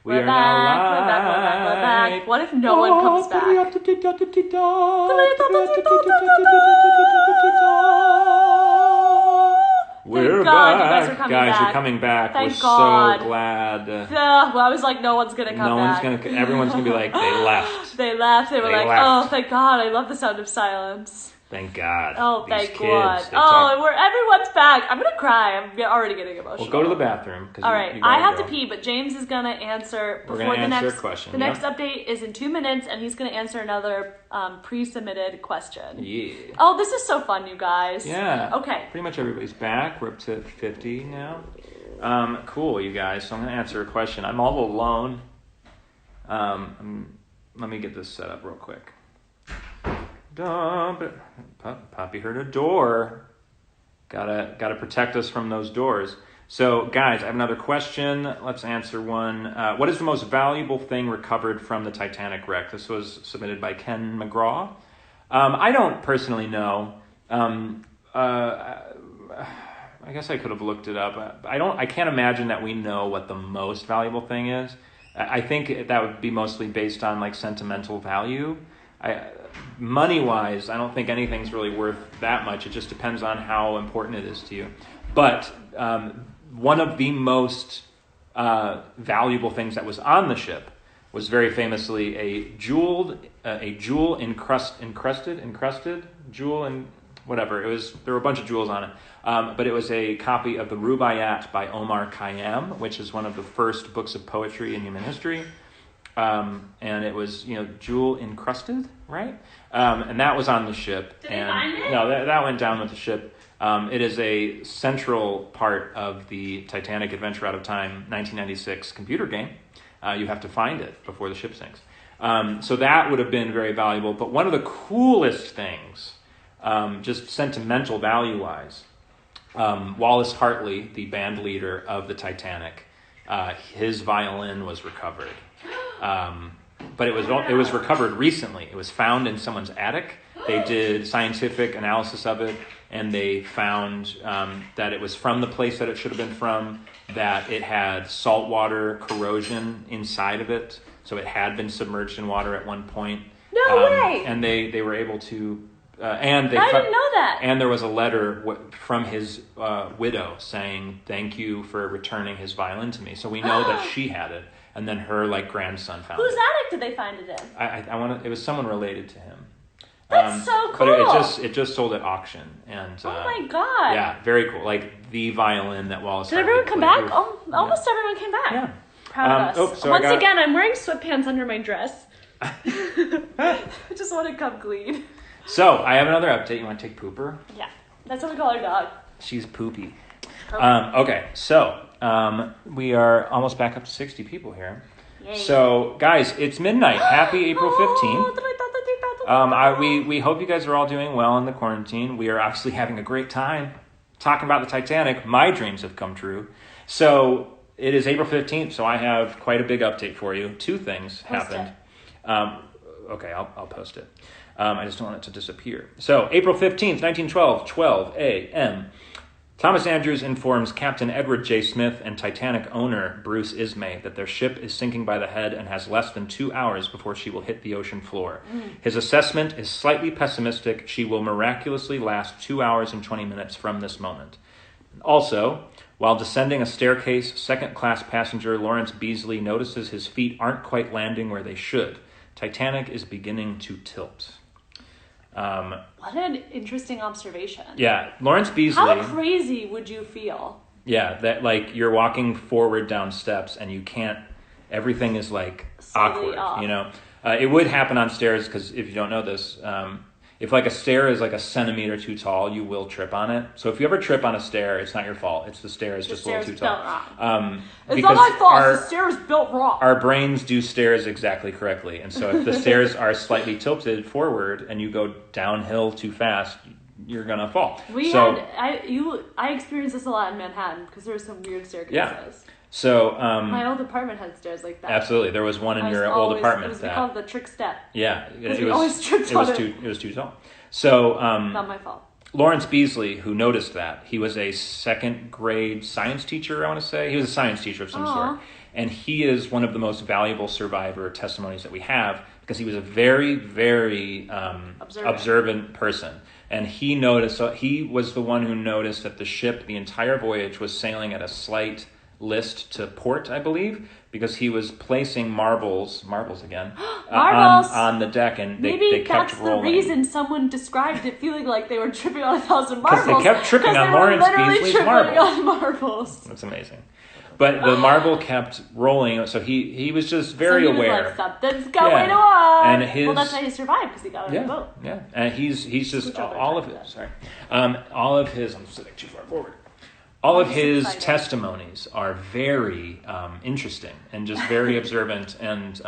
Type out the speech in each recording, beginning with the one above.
We're back. What if no one comes back? We're God, back. you guys are coming back. We're coming back. Thank We're God. so glad. Well, I was like, no one's gonna come back. Everyone's gonna be like, they left. They left. They were like, left. oh, thank God. I love the sound of silence. Thank God. Oh, These thank kids, God. Everyone's back. I'm gonna cry. I'm already getting emotional. We'll go to the bathroom. All right, I have to pee, but James is gonna answer before We're gonna the answer next a question. The next update is in 2 minutes, and he's gonna answer another pre-submitted question. Yeah. Oh, this is so fun, you guys. Yeah. Okay. Pretty much everybody's back. We're up to 50 now. Cool, you guys. So I'm gonna answer a question. I'm all alone. Let me get this set up real quick. Poppy heard a door. Gotta protect us from those doors. So, guys, I have another question. Let's answer one. What is the most valuable thing recovered from the Titanic wreck? This was submitted by Ken McGraw. I don't personally know. I guess I could have looked it up. I can't imagine that we know what the most valuable thing is. I think that would be mostly based on like sentimental value. Money-wise, I don't think anything's really worth that much. It just depends on how important it is to you. But one of the most valuable things that was on the ship was very famously a jewel encrusted jewel and whatever. There were a bunch of jewels on it, but it was a copy of the Rubaiyat by Omar Khayyam, which is one of the first books of poetry in human history. And it was, jewel encrusted, right? And that was on the ship. Did they find it? No, that went down with the ship. It is a central part of the Titanic Adventure Out of Time 1996 computer game. You have to find it before the ship sinks. So that would have been very valuable. But one of the coolest things, just sentimental value-wise, Wallace Hartley, the band leader of the Titanic, his violin was recovered. But it was recovered recently. It was found in someone's attic. They did scientific analysis of it, and they found that it was from the place that it should have been from, that it had saltwater corrosion inside of it, so it had been submerged in water at one point. No way! And they were able to... I didn't know that. And there was a letter from his widow saying, thank you for returning his violin to me. So we know that she had it. And then her grandson found Whose it. attic did they find it in? It was someone related to him. That's so cool. But it just sold at auction. And oh my God. Yeah, very cool. Like the violin that Wallace. Did everyone come back? Almost everyone came back. Yeah. Proud of us. Once again, I'm wearing sweatpants under my dress. I just want to come clean. So I have another update. You want to take Pooper? Yeah, that's what we call our dog. She's poopy. Okay, so we are almost back up to 60 people here. Yay. So, guys, it's midnight. Happy April 15th. We hope you guys are all doing well in the quarantine. We are obviously having a great time talking about the Titanic. My dreams have come true. So, it is April 15th, so I have quite a big update for you. Two things happened. Okay, I'll post it. I just don't want it to disappear. So, April 15th, 1912, 12 a.m., Thomas Andrews informs Captain Edward J. Smith and Titanic owner Bruce Ismay that their ship is sinking by the head and has less than 2 hours before she will hit the ocean floor. His assessment is slightly pessimistic. She will miraculously last 2 hours and 20 minutes from this moment. Also, while descending a staircase, second-class passenger Lawrence Beasley notices his feet aren't quite landing where they should. Titanic is beginning to tilt. What an interesting observation. Yeah, Lawrence Beasley... How crazy would you feel? Yeah, that you're walking forward down steps and you can't... Everything is awkward, off. It would happen on stairs because if you don't know this, if a stair is a centimeter too tall, you will trip on it. So if you ever trip on a stair, it's not your fault. It's the stair is just a little too tall. It's not my fault. The stair is built wrong. Our brains do stairs exactly correctly. And so if the stairs are slightly tilted forward and you go downhill too fast, you're going to fall. I experienced this a lot in Manhattan because there were some weird staircases. Yeah. So my old apartment had stairs like that. Absolutely, there was one in your old apartment. It was called the trick step. Yeah, it was too tall. So not my fault. Lawrence Beasley, who noticed that, he was a second grade science teacher, I want to say. He was a science teacher of some sort. And he is one of the most valuable survivor testimonies that we have because he was a very, very observant person. And he noticed, so he was the one who noticed that the ship, the entire voyage, was sailing at a slight list to port, I believe, because he was placing marbles again, on the deck, and they kept rolling. Maybe that's the reason someone described it feeling like they were tripping on 1,000 marbles. Because they kept tripping on Lawrence Beasley's marbles. That's amazing. But the marble kept rolling, so he was just very aware. Like, something's going on. And well, that's why he survived, because he got on the boat. Yeah, and he's just all of his. Sorry, all of his. I'm sitting too far forward. All of his testimonies are very interesting and just very observant, and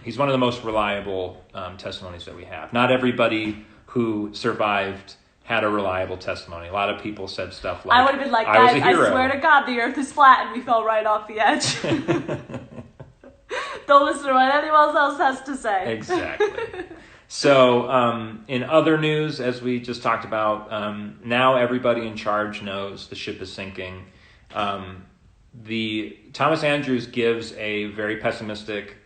he's one of the most reliable testimonies that we have. Not everybody who survived had a reliable testimony. A lot of people said stuff like, I would have been like, guys, I swear to God, the earth is flat and we fell right off the edge. Don't listen to what anyone else has to say. Exactly. So in other news, as we just talked about, now everybody in charge knows the ship is sinking. Thomas Andrews gives a very pessimistic,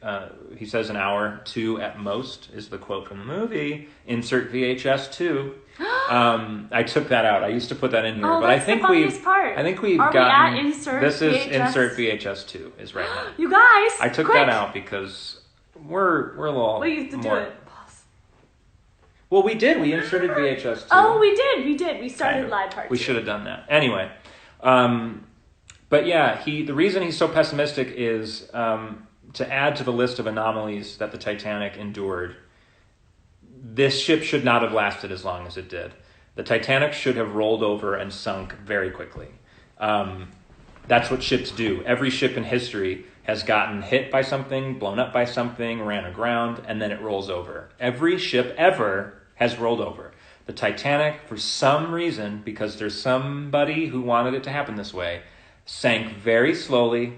he says an hour, 2 at most, is the quote from the movie. Insert VHS 2. I took that out. I used to put that in here, but I think we've gotten. Insert this VHS? is insert VHS 2 is right now. You guys, I took quick. that out because we're a little. We used to do it. Well, we did. We inserted VHS 2. Oh, we did. We started live part 2. We should have done that. Anyway, but yeah, the reason he's so pessimistic is to add to the list of anomalies that the Titanic endured. This ship should not have lasted as long as it did. The Titanic should have rolled over and sunk very quickly. That's what ships do. Every ship in history has gotten hit by something, blown up by something, ran aground, and then it rolls over. Every ship ever has rolled over. The Titanic, for some reason, because there's somebody who wanted it to happen this way, sank very slowly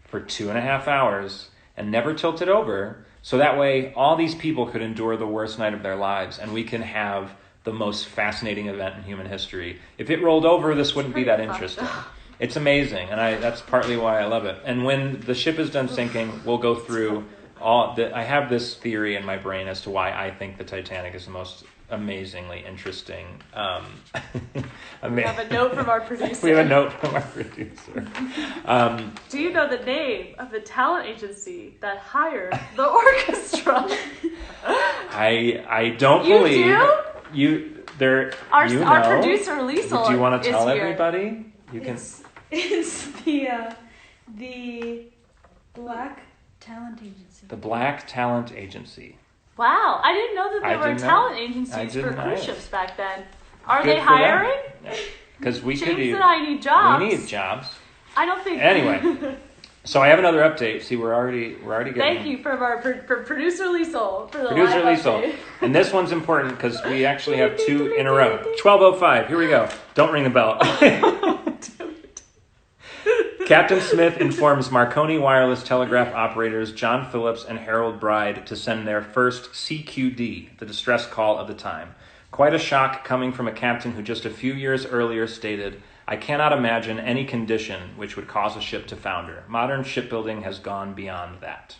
for 2.5 hours and never tilted over. So that way, all these people could endure the worst night of their lives, and we can have the most fascinating event in human history. If it rolled over, this wouldn't be that interesting. It's amazing, and that's partly why I love it. And when the ship is done sinking, we'll go through I have this theory in my brain as to why I think the Titanic is the most amazingly interesting. We have a note from our producer. Do you know the name of the talent agency that hired the orchestra? I don't believe you do. Our producer Liesel. Do you want to tell here. everybody? It's the Black Talent Agency. The Black Talent Agency. Wow, I didn't know that there were talent agencies for cruise ships back then. Are they hiring? Because we James could use. and I need jobs. We need jobs. I don't think. Anyway, so I have another update. See, we're already getting. Thank you for producer Liesel for the live update. And this one's important because we actually have 2 in a row. 12:05. Here we go. Don't ring the bell. Captain Smith informs Marconi Wireless Telegraph operators John Phillips and Harold Bride to send their first CQD, the distress call of the time. Quite a shock coming from a captain who just a few years earlier stated, "I cannot imagine any condition which would cause a ship to founder. Modern shipbuilding has gone beyond that."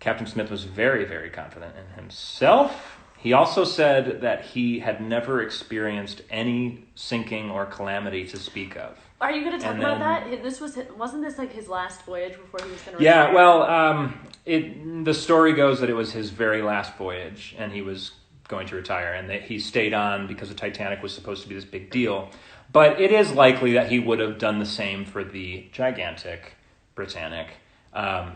Captain Smith was very, very confident in himself. He also said that he had never experienced any sinking or calamity to speak of. Are you going to talk about that? Wasn't this like his last voyage before he was going to retire? Yeah, well, the story goes that it was his very last voyage, and he was going to retire, and that he stayed on because the Titanic was supposed to be this big deal. But it is likely that he would have done the same for the gigantic Britannic.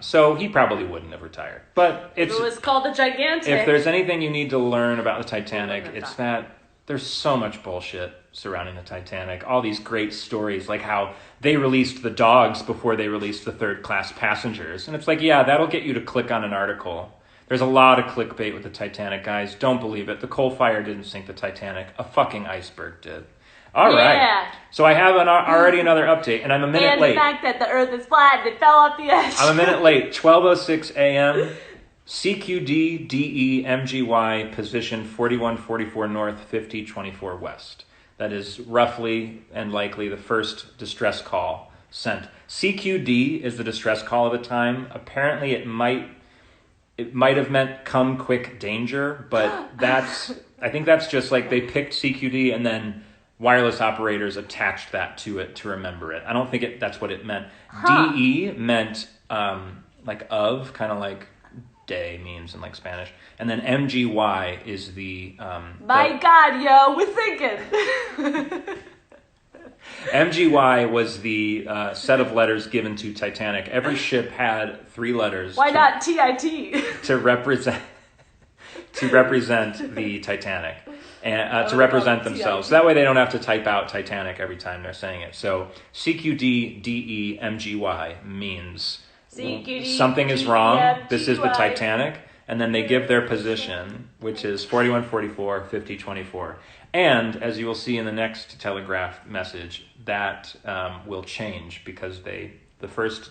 So he probably wouldn't have retired. But it was called the Gigantic. If there's anything you need to learn about the Titanic, it's that there's so much bullshit surrounding the Titanic. All these great stories, like how they released the dogs before they released the third-class passengers. And it's like, yeah, that'll get you to click on an article. There's a lot of clickbait with the Titanic, guys. Don't believe it. The coal fire didn't sink the Titanic. A fucking iceberg did. All right. So I have already another update, and I'm a minute late. And the fact that the earth is flat and it fell off the edge. I'm a minute late. 12:06 a.m. CQD DE MGY position 4144 north, 5024 west. That is roughly and likely the first distress call sent. CQD is the distress call of the time. Apparently it might have meant come quick danger, but I think that's just like they picked CQD and then wireless operators attached that to it to remember it. I don't think that's what it meant. DE meant like of, kind of like day means in like Spanish. And then MGY is the... God, yo, we're thinking. MGY was the set of letters given to Titanic. Every ship had 3 letters. Why not TIT? To represent the Titanic. And to represent themselves. So that way they don't have to type out Titanic every time they're saying it. So CQD, DE, MGY means CQD, something is wrong. DE, This is the Titanic. And then they give their position, which is 4144, 5024. And as you will see in the next telegraph message, that will change because the first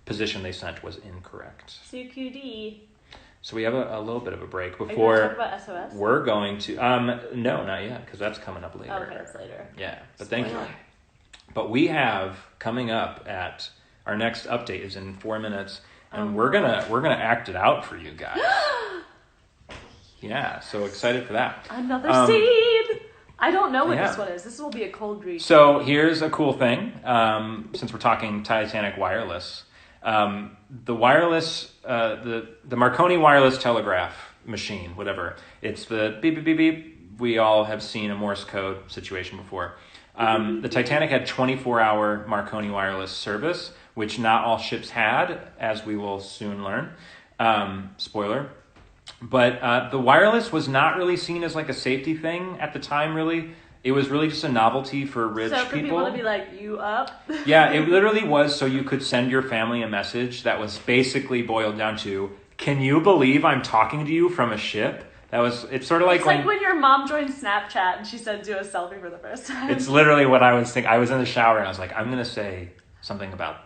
position they sent was incorrect. CQD. So we have a little bit of a break before Are you going to talk about SOS? we're going to no, not yet, because that's coming up later. Okay, it's later. Yeah, but thank you. But we have coming up at our next update is in 4 minutes, and we're gonna act it out for you guys. Yeah, so excited for that. Another scene. I don't know what this one is. This will be a cold read. So here's a cool thing. Since we're talking Titanic wireless. The wireless, the Marconi wireless telegraph machine, whatever. It's the beep, beep, beep, beep. We all have seen a Morse code situation before. The Titanic had 24-hour Marconi wireless service, which not all ships had, as we will soon learn. Spoiler. But the wireless was not really seen as like a safety thing at the time, really. It was really just a novelty for rich people. So for people to be like, you up? Yeah, it literally was so you could send your family a message that was basically boiled down to, can you believe I'm talking to you from a ship? It's sort of like when your mom joins Snapchat and she sends you a selfie for the first time. It's literally what I was thinking. I was in the shower and I was like, I'm going to say something about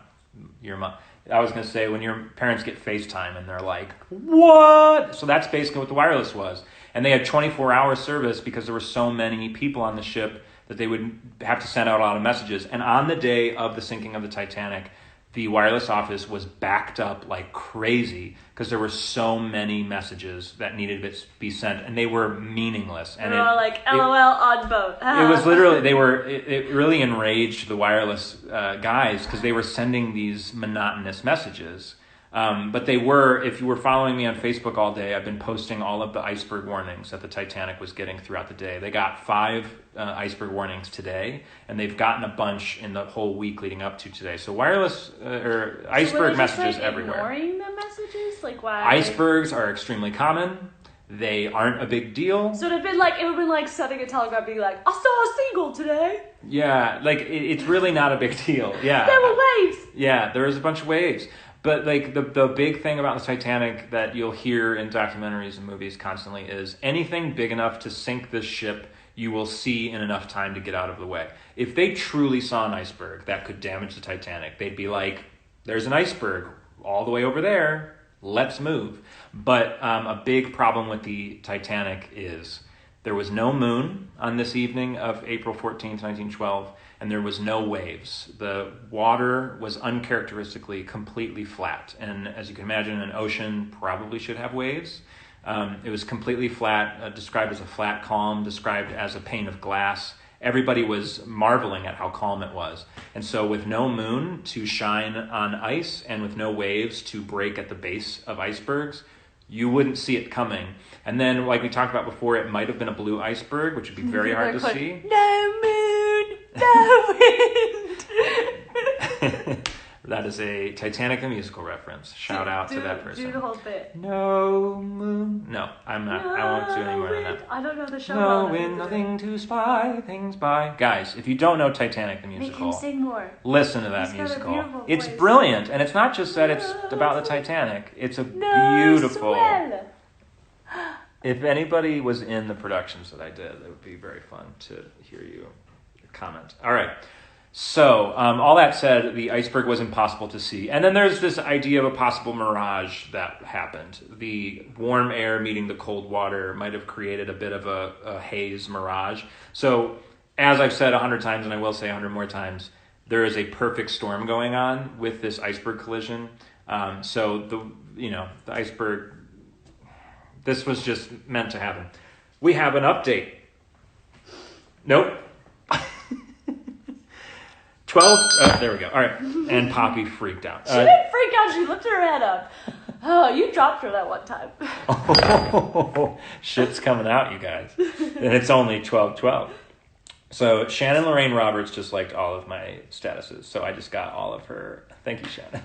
your mom. I was going to say when your parents get FaceTime and they're like, what? So that's basically what the wireless was. And they had 24-hour service because there were so many people on the ship that they would have to send out a lot of messages. And on the day of the sinking of the Titanic, the wireless office was backed up like crazy because there were so many messages that needed to be sent, and they were meaningless. And they were all like, LOL on boat. It was literally, it really enraged the wireless guys because they were sending these monotonous messages. But they were, if you were following me on Facebook all day, I've been posting all of the iceberg warnings that the Titanic was getting throughout the day. They got 5 iceberg warnings today, and they've gotten a bunch in the whole week leading up to today. So wireless or iceberg messages everywhere. Ignoring the messages? Like why? Icebergs are extremely common. They aren't a big deal. So it would have been like setting a telegraph being like, I saw a seagull today. Yeah, like it's really not a big deal. Yeah. There were waves. Yeah, there was a bunch of waves. But like the big thing about the Titanic that you'll hear in documentaries and movies constantly is anything big enough to sink this ship, you will see in enough time to get out of the way. If they truly saw an iceberg that could damage the Titanic, they'd be like, there's an iceberg all the way over there, let's move. But a big problem with the Titanic is there was no moon on this evening of April 14th, 1912, and there was no waves. The water was uncharacteristically completely flat. And as you can imagine, an ocean probably should have waves. It was completely flat, described as a flat calm, described as a pane of glass. Everybody was marveling at how calm it was. And so with no moon to shine on ice and with no waves to break at the base of icebergs, you wouldn't see it coming. And then, like we talked about before, it might have been a blue iceberg, which would be very hard to see. No moon, no wind. That is a Titanic the musical reference. Shout out to that person. Do the whole bit. No moon. No, I'm not. I won't do any more than that. I don't know the show. No wind, nothing to spy, things by. Guys, if you don't know Titanic the musical, make him sing more. Listen to that He's got a musical. beautiful It's voice. brilliant, and it's not just that it's about the Titanic. It's a beautiful. Swell. If anybody was in the productions that I did, it would be very fun to hear you comment. All right. So, all that said, the iceberg was impossible to see. And then there's this idea of a possible mirage that happened. The warm air meeting the cold water might have created a bit of a haze mirage. So, as I've said 100 times, and I will say 100 more times, there is a perfect storm going on with this iceberg collision. So the iceberg, this was just meant to happen. We have an update. Nope. 12, there we go. All right. And Poppy freaked out. She didn't freak out. She lifted her head up. Oh, you dropped her that one time. Oh, shit's coming out, you guys. And it's only 12:12. So Shannon Lorraine Roberts just liked all of my statuses. So I just got all of her. Thank you, Shannon.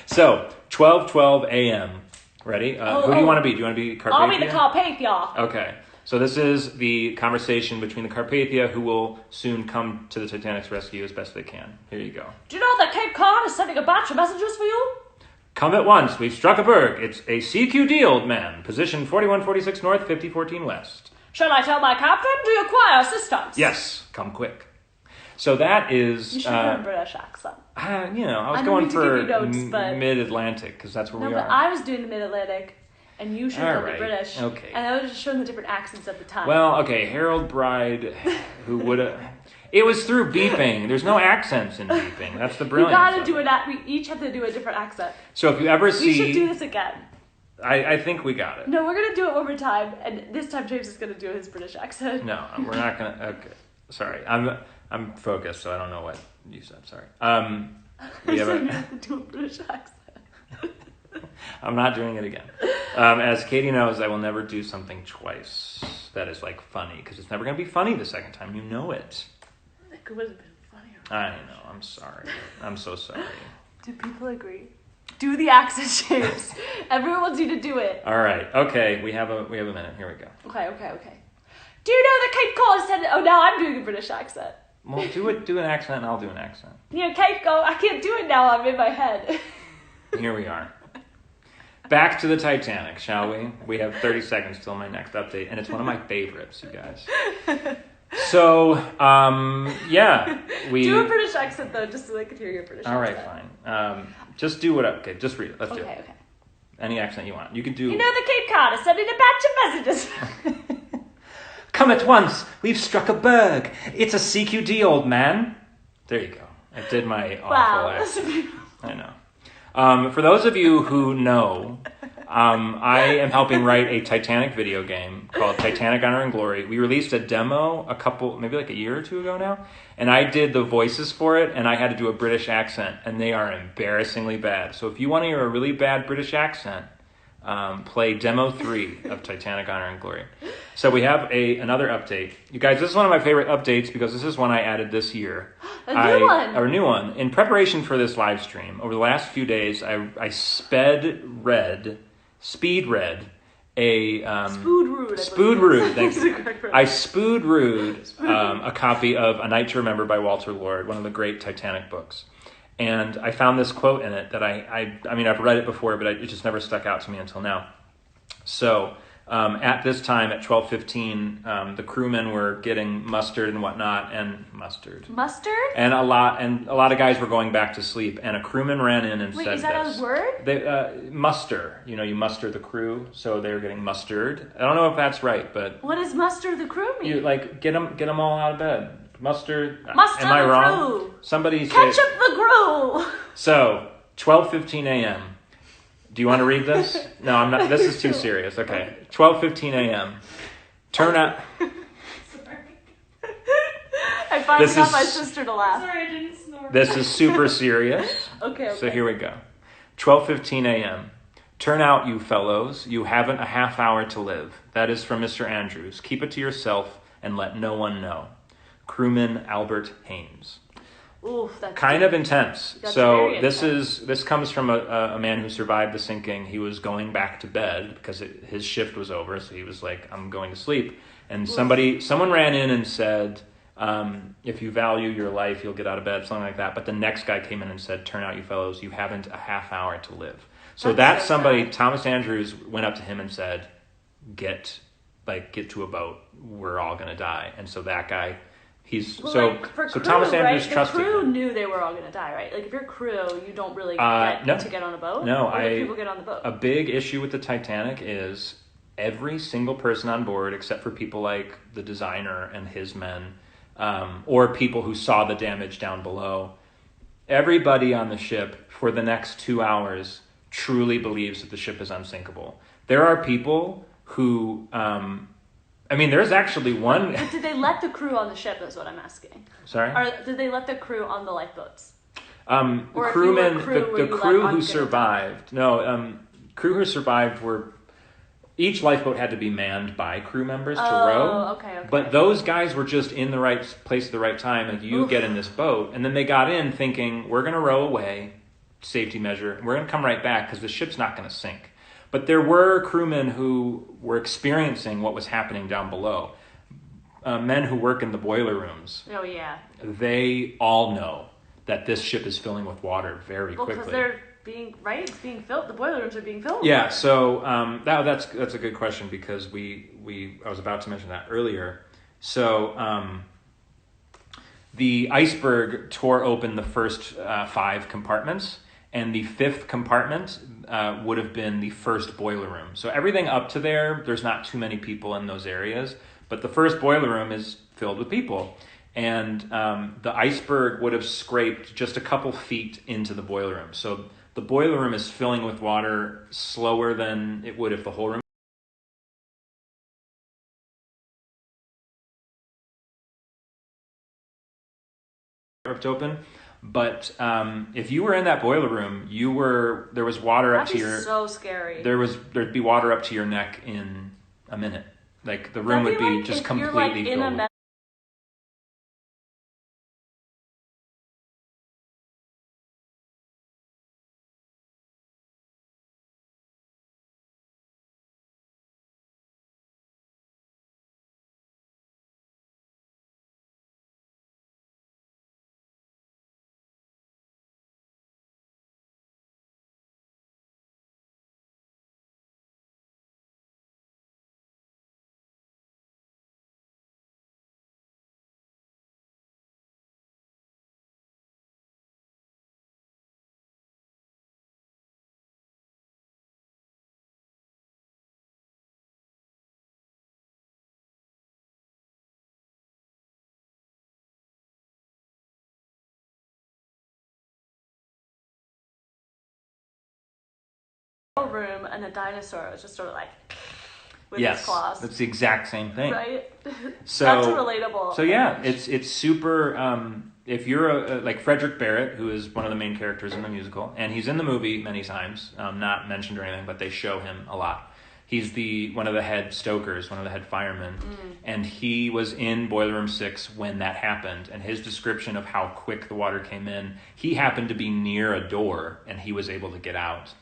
So 12:12 a.m. Ready? Who do you want to be? Do you want to be Carpathia? I'll be the Carpathia. Okay. So this is the conversation between the Carpathia, who will soon come to the Titanic's rescue as best they can. Here you go. Do you know that Cape Cod is sending a batch of messages for you? Come at once. We've struck a berg. It's a CQD, old man. Position 4146 north, 5014 west. Shall I tell my captain? Do you require assistance? Yes. Come quick. So that is... You should have a British accent. I was going for notes, but... mid-Atlantic, because that's where we are. I was doing the mid-Atlantic, and you should have the British. Okay. And I was just showing the different accents at the time. Well, okay, Harold Bride, who would have... It was through beeping. There's no accents in beeping. That's the brilliance. You gotta do it. We each have to do a different accent. So if you ever see... We should do this again. I think we got it. No, we're gonna do it one more time, and this time James is gonna do his British accent. No, we're not gonna... Okay. Sorry. I'm focused, so I don't know what you said. Sorry. We have to do a British accent. I'm not doing it again. As Katie knows, I will never do something twice that is like funny, because it's never going to be funny the second time. You know it. It would have been funnier. I know. I'm sorry. I'm so sorry. Do people agree? Do the accent, James. Everyone wants you to do it. All right. Okay. We have a minute. Here we go. Okay. Do you know that Cape Cod is sending... Oh, now I'm doing a British accent. Well, do an accent, and I'll do an accent. Cape Cod. I can't do it now. I'm in my head. Here we are. Back to the Titanic, shall we? We have 30 seconds till my next update, and it's one of my favorites, you guys. So, yeah, we... Do a British accent, though, just so they can hear your British accent. All right, fine. Just do what... Okay, just read it. Let's do it. Okay. Any accent you want. You can do... You know the Cape Cod is sending a batch of messages. Come at once. We've struck a berg. It's a CQD, old man. There you go. I did my awful accent. I know. For those of you who know, I am helping write a Titanic video game called Titanic, Honor and Glory. We released a demo maybe like a year or two ago now, and I did the voices for it, and I had to do a British accent, and they are embarrassingly bad. So if you want to hear a really bad British accent, play Demo 3 of Titanic, Honor and Glory. So we have another update. You guys, this is one of my favorite updates because this is one I added this year. A new one. In preparation for this live stream, over the last few days, I speed read a... Spood-rood, thank you. I spood-rood a copy of A Night to Remember by Walter Lord, one of the great Titanic books. And I found this quote in it that I mean, I've read it before, but it just never stuck out to me until now. So at this time, at 12:15, the crewmen were getting mustard and whatnot, and mustard, and a lot of guys were going back to sleep. And a crewman ran in and said, "Wait, is that a word?" They muster. You muster the crew, so they were getting mustered. I don't know if that's right, but what does muster the crew mean? You get them all out of bed. Muster Am I the wrong? Crew. Somebody say... Catch up the crew. So, 12:15 a.m. Do you want to read this? No, I'm not. This is too serious. Okay. 12:15 a.m. Turn out... Sorry. I finally got my sister to laugh. Sorry, I didn't snore. This is super serious. Okay. So here we go. 12:15 a.m. Turn out, you fellows. You haven't a half hour to live. That is from Mr. Andrews. Keep it to yourself and let no one know. Crewman Albert Haynes. Oof, that's kind of intense. That's so very this comes from a man who survived the sinking. He was going back to bed because his shift was over, so he was like, I'm going to sleep. And someone ran in and said, if you value your life, you'll get out of bed, something like that. But the next guy came in and said, turn out, you fellows, you haven't a half hour to live. So that's somebody, Thomas Andrews went up to him and said, get to a boat. We're all going to die. And so that guy... So Thomas Andrews trusted him. The crew knew they were all going to die, right? Like if you're crew, you don't really get to get on a boat. No, people get on the boat. A big issue with the Titanic is every single person on board, except for people like the designer and his men, or people who saw the damage down below. Everybody on the ship for the next 2 hours truly believes that the ship is unsinkable. There are people who, there's actually one. But did they let the crew on the ship? Is what I'm asking. Sorry. Or did they let the crew on the lifeboats? The crew who survived. Crew who survived were. Each lifeboat had to be manned by crew members to row. Okay. But those guys were just in the right place at the right time. Like, you get in this boat. And then they got in thinking, we're going to row away, safety measure. We're going to come right back because the ship's not going to sink. But there were crewmen who were experiencing what was happening down below. Men who work in the boiler rooms. Oh, yeah. They all know that this ship is filling with water very quickly. Because they're it's being filled. The boiler rooms are being filled. Yeah, so that's a good question, because I was about to mention that earlier. So the iceberg tore open the first 5 compartments, and the 5th compartment would have been the first boiler room. So everything up to there's not too many people in those areas, but the first boiler room is filled with people. And the iceberg would have scraped just a couple feet into the boiler room. So the boiler room is filling with water slower than it would if the whole room ripped open. But if you were in that boiler room, there was water up to your. That'd be so scary. There'd be water up to your neck in a minute. Like, the room would be just completely filled. Room, and a dinosaur was just sort of like with Yes, his claws. that's the exact same thing. Right? So that's a relatable. So yeah, it's super. If you're like Frederick Barrett, who is one of the main characters in the musical, and he's in the movie many times, not mentioned or anything, but they show him a lot. He's one of the head stokers, one of the head firemen, and he was in Boiler Room 6 when that happened. And his description of how quick the water came in, he happened to be near a door, and he was able to get out.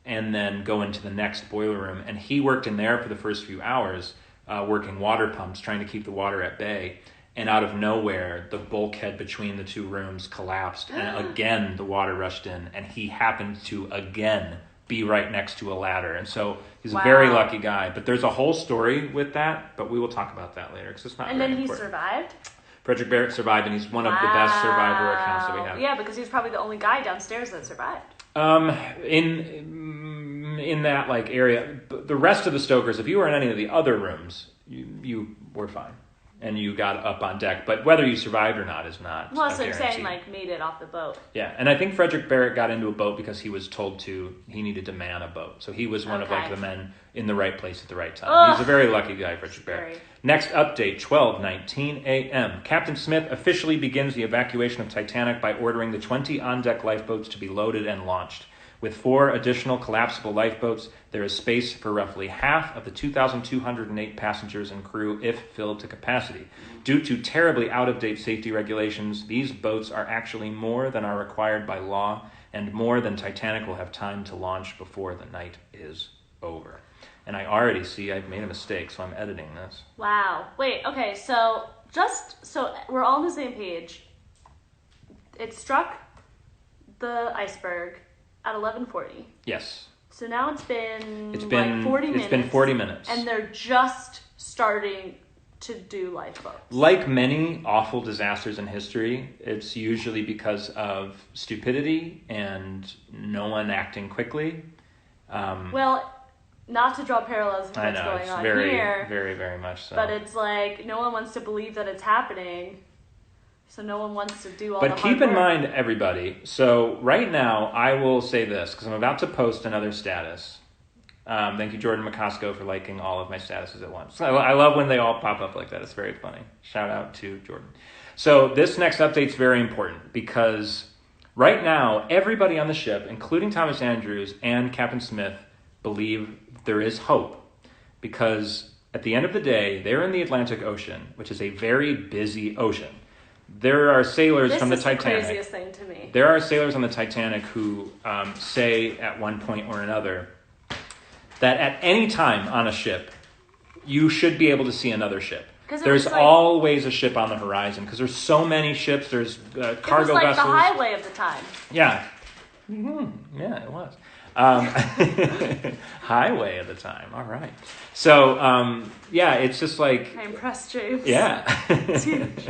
And then go into the next boiler room. And he worked in there for the first few hours, working water pumps, trying to keep the water at bay. And out of nowhere, the bulkhead between the 2 rooms collapsed. And again, the water rushed in. And he happened to, again, be right next to a ladder. And so he's a very lucky guy. But there's a whole story with that. But we will talk about that later, because it's not very important. And then he survived? Frederick Barrett survived, and he's one of the best survivor accounts that we have. Yeah, because he's probably the only guy downstairs that survived. In that like area, the rest of the stokers, if you were in any of the other rooms, you were fine, and you got up on deck. But whether you survived or not is not. Well, so I'm saying, like, made it off the boat. Yeah, and I think Frederick Barrett got into a boat because he was told he needed to man a boat. So he was one of like the men in the right place at the right time. He's a very lucky guy, Frederick Barrett. Next update, 12:19 a.m. Captain Smith officially begins the evacuation of Titanic by ordering the 20 on-deck lifeboats to be loaded and launched. With 4 additional collapsible lifeboats, there is space for roughly half of the 2,208 passengers and crew if filled to capacity. Due to terribly out-of-date safety regulations, these boats are actually more than are required by law, and more than Titanic will have time to launch before the night is over. And I already see I've made a mistake, so I'm editing this. Wow. Wait, okay, so we're all on the same page. It struck the iceberg at 11:40. Yes. So now it's been like 40 minutes. It's been 40 minutes. And they're just starting to do lifeboats. Like many awful disasters in history, it's usually because of stupidity and no one acting quickly. not to draw parallels with what's going it's on very, here. very, very much so. But it's like no one wants to believe that it's happening. So no one wants to do all the hard work. But keep in mind, everybody, so right now, I will say this, because I'm about to post another status. Thank you, Jordan McCosco, for liking all of my statuses at once. I love when they all pop up like that. It's very funny. Shout out to Jordan. So this next update is very important, because right now, everybody on the ship, including Thomas Andrews and Captain Smith, believe there is hope. Because at the end of the day, they're in the Atlantic Ocean, which is a very busy ocean. There are sailors from the Titanic. This is the craziest thing to me. There are sailors on the Titanic who say at one point or another that at any time on a ship, you should be able to see another ship. There's always a ship on the horizon because there's so many ships. There's cargo vessels. It was like the highway of the time. Yeah. Mm-hmm. Yeah, it was. Highway at the time. All right. So, yeah, it's just like... I'm impressed, James. Yeah. It's huge.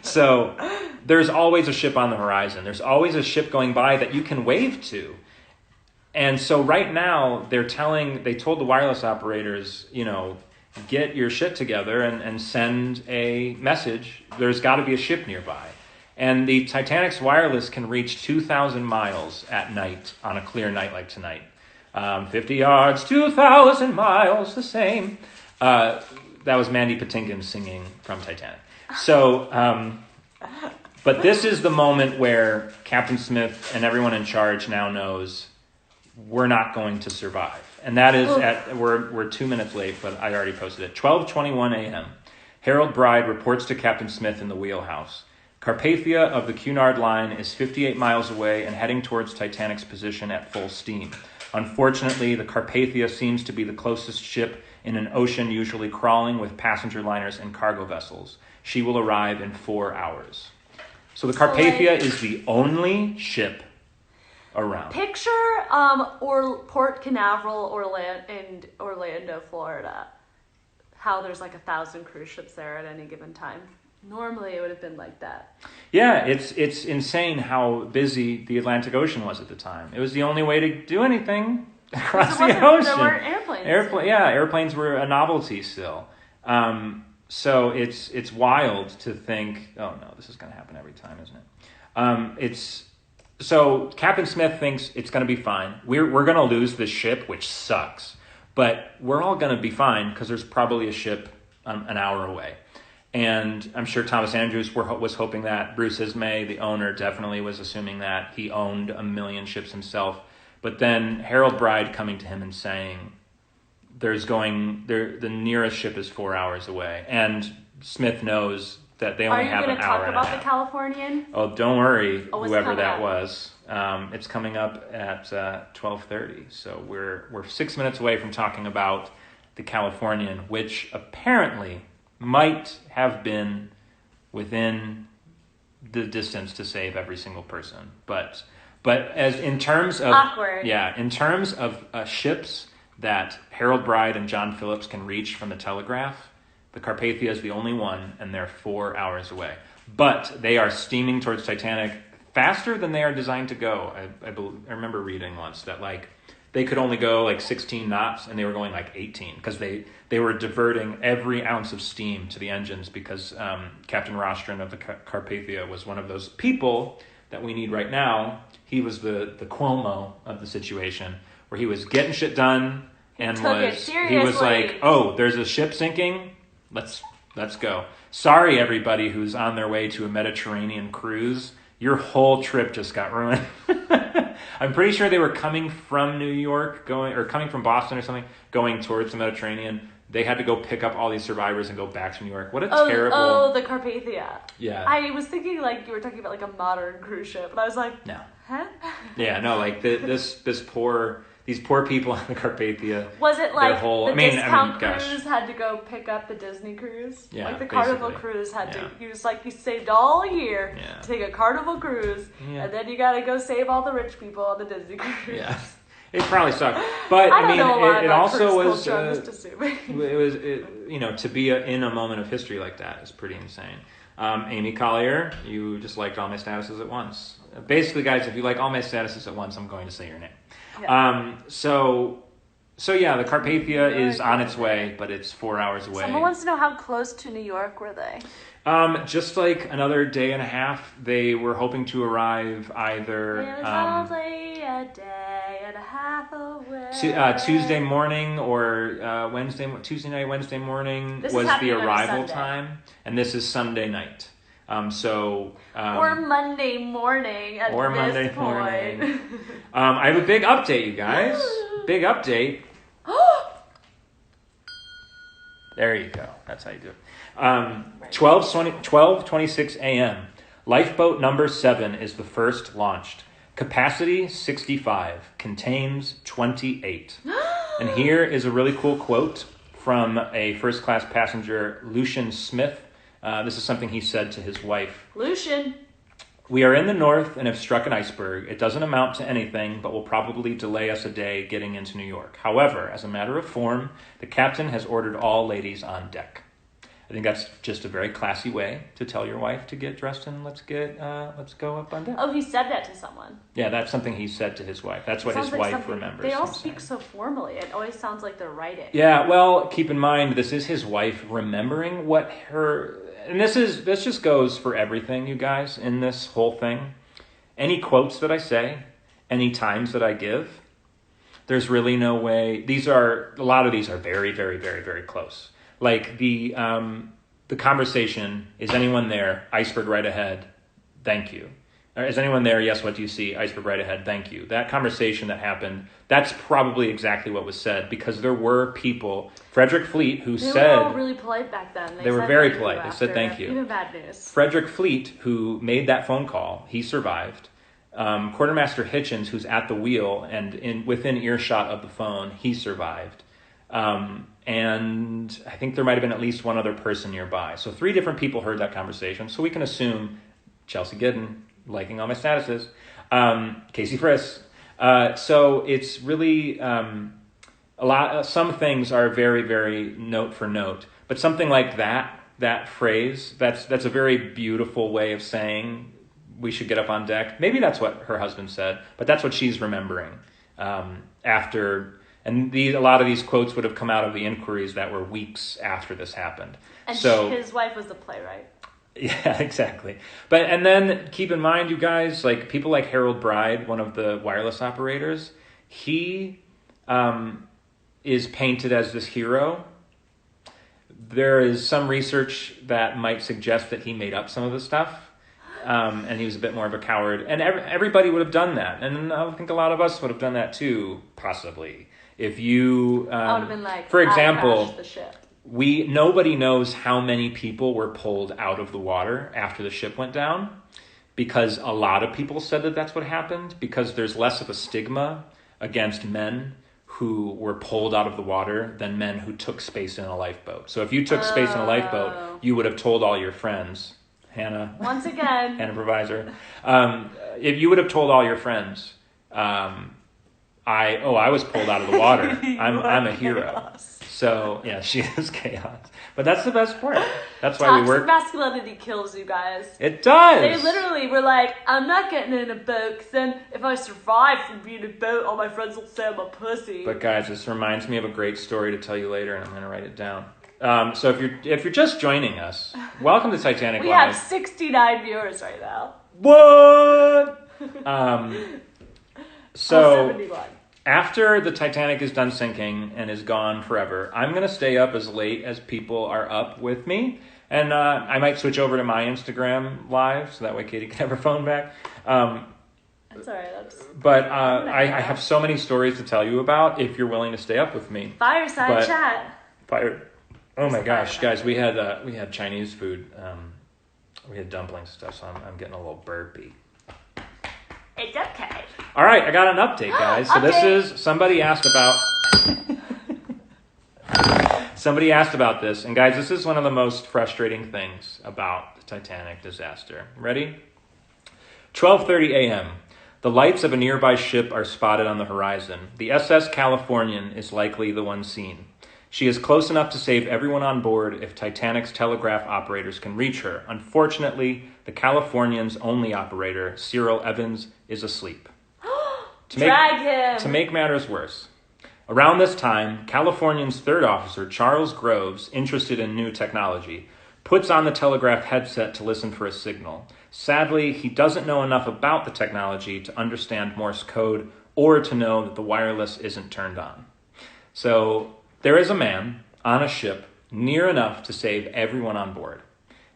So there's always a ship on the horizon. There's always a ship going by that you can wave to. And so right now they told the wireless operators, get your shit together and send a message. There's got to be a ship nearby. And the Titanic's wireless can reach 2,000 miles at night on a clear night like tonight. 50 yards, 2,000 miles, the same. That was Mandy Patinkin singing from Titanic. So, but this is the moment where Captain Smith and everyone in charge now knows we're not going to survive. And that is we're 2 minutes late, but I already posted it. 12:21 a.m. Harold Bride reports to Captain Smith in the wheelhouse. Carpathia of the Cunard Line is 58 miles away and heading towards Titanic's position at full steam. Unfortunately, the Carpathia seems to be the closest ship in an ocean usually crawling with passenger liners and cargo vessels. She will arrive in 4 hours. So the Carpathia is the only ship around. Picture or Port Canaveral in Orlando, Florida. How there's like 1,000 cruise ships there at any given time. Normally it would have been like that. Yeah, it's insane how busy the Atlantic Ocean was at the time. It was the only way to do anything across the ocean. There weren't airplanes. Airplanes were a novelty still. So it's wild to think, oh no, this is going to happen every time, isn't it? So Captain Smith thinks it's going to be fine. We're going to lose this ship, which sucks. But we're all going to be fine because there's probably a ship an hour away. And I'm sure Thomas Andrews was hoping that. Bruce Ismay, the owner, definitely was assuming that. He owned 1 million ships himself. But then Harold Bride coming to him and saying, the nearest ship is 4 hours away. And Smith knows that they only have an hour and a half. Are you going to talk about the Californian? Oh, don't worry, whoever that was. It's coming up at 12:30. So we're 6 minutes away from talking about the Californian, which apparently might have been within the distance to save every single person. But as in terms of awkward. Yeah, in terms of ships that Harold Bride and John Phillips can reach from the Telegraph, the Carpathia is the only one, and they're 4 hours away. But they are steaming towards Titanic faster than they are designed to go. I remember reading once that they could only go 16 knots, and they were going 18 because they were diverting every ounce of steam to the engines because Captain Rostron of the Carpathia was one of those people that we need right now. He was the Cuomo of the situation, where he was getting shit done and he was like, oh, there's a ship sinking, let's go. Sorry, everybody who's on their way to a Mediterranean cruise, your whole trip just got ruined. I'm pretty sure they were coming from New York, coming from Boston or something, going towards the Mediterranean. They had to go pick up all these survivors and go back to New York. What a terrible... Oh, the Carpathia. Yeah. I was thinking you were talking about a modern cruise ship, and I was like... No. Huh? Yeah, no, these poor people on the Carpathia. Was it discount cruise had to go pick up the Disney cruise? Yeah, the Carnival cruise had to... You saved all year to take a Carnival cruise, and then you gotta go save all the rich people on the Disney cruise. Yeah. It probably sucked, but it also was. To be in a moment of history like that is pretty insane. Amy Collier, you just liked all my statuses at once. Basically, guys, if you like all my statuses at once, I'm going to say your name. Yeah. So So yeah, the Carpathia is on its way, but it's 4 hours away. Someone wants to know how close to New York were they? Just like another day and a half. They were hoping to arrive either It was only a day and a half away. Tuesday morning or Tuesday night, Wednesday morning was the arrival time, and this is Sunday night. Or Monday morning at this point. I have a big update, you guys. Big update. There you go. That's how you do it. 12:26 a.m. Lifeboat number 7 is the first launched. Capacity 65. Contains 28. And here is a really cool quote from a first-class passenger, Lucian Smith. This is something he said to his wife. Lucian. We are in the north and have struck an iceberg. It doesn't amount to anything, but will probably delay us a day getting into New York. However, as a matter of form, the captain has ordered all ladies on deck. I think that's just a very classy way to tell your wife to get dressed and let's go up on deck. Oh, he said that to someone. Yeah, that's something he said to his wife. That's what his wife remembers. They all speak so formally. It always sounds like they're writing. Yeah, well, keep in mind this is his wife remembering what her. And this just goes for everything, you guys, in this whole thing. Any quotes that I say, any times that I give, there's really no way. A lot of these are very, very, very, very close. Like the conversation, is anyone there? Iceberg right ahead. Thank you. Or, is anyone there? Yes, what do you see? Iceberg right ahead. Thank you. That conversation that happened, that's probably exactly what was said, because there were people, Frederick Fleet, who said... They were all really polite back then. They were very polite. They said thank you. Even bad news. Frederick Fleet, who made that phone call, he survived. Quartermaster Hitchens, who's at the wheel and within earshot of the phone, he survived. And I think there might have been at least one other person nearby. So 3 different people heard that conversation. So we can assume Chelsea Giddon, liking all my statuses, Casey Friss. So it's really a lot. Some things are very, very note for note, but something like that phrase, that's a very beautiful way of saying we should get up on deck. Maybe that's what her husband said, but that's what she's remembering after. And a lot of these quotes would have come out of the inquiries that were weeks after this happened. And his wife was the playwright. Yeah, exactly. And then keep in mind, you guys, like people like Harold Bride, one of the wireless operators, he is painted as this hero. There is some research that might suggest that he made up some of the stuff. And he was a bit more of a coward. And everybody would have done that. And I think a lot of us would have done that too, possibly. If you, I would have been like, for example, I crashed the ship. Nobody knows how many people were pulled out of the water after the ship went down, because a lot of people said that that's what happened, because there's less of a stigma against men who were pulled out of the water than men who took space in a lifeboat. So if you took space in a lifeboat, you would have told all your friends, Hannah. Once again. Hannah Provisor. If you would have told all your friends, I was pulled out of the water. I'm a hero. Chaos. So yeah, she is chaos. But that's the best part. That's why we work. Toxic masculinity kills you guys. It does. They literally were like, I'm not getting in a boat, because then if I survive from being in a boat, all my friends will say I'm a pussy. But guys, this reminds me of a great story to tell you later, and I'm going to write it down. So if you're just joining us, welcome to Titanic We Live. have 69 viewers right now. What? So 71. after the Titanic is done sinking and is gone forever, I'm going to stay up as late as people are up with me. And I might switch over to my Instagram live so that way Katie can have her phone back. That's all right. But I have so many stories to tell you about if you're willing to stay up with me. Fireside chat. Oh my gosh, guys, we had Chinese food. We had dumplings and stuff, so I'm getting a little burpy. It's okay. All right, I got an update, guys. So Okay. this is somebody asked about this, and guys, this is one of the most frustrating things about the Titanic disaster. Ready? 12:30 a.m. The lights of a nearby ship are spotted on the horizon. The SS Californian is likely the one seen. She is close enough to save everyone on board if Titanic's telegraph operators can reach her. Unfortunately, the Californian's only operator, Cyril Evans, is asleep. Drag him! To make matters worse, Around this time, Californian's third officer, Charles Groves, interested in new technology, puts on the telegraph headset to listen for a signal. Sadly, he doesn't know enough about the technology to understand Morse code or to know that the wireless isn't turned on. So there is a man on a ship near enough to save everyone on board.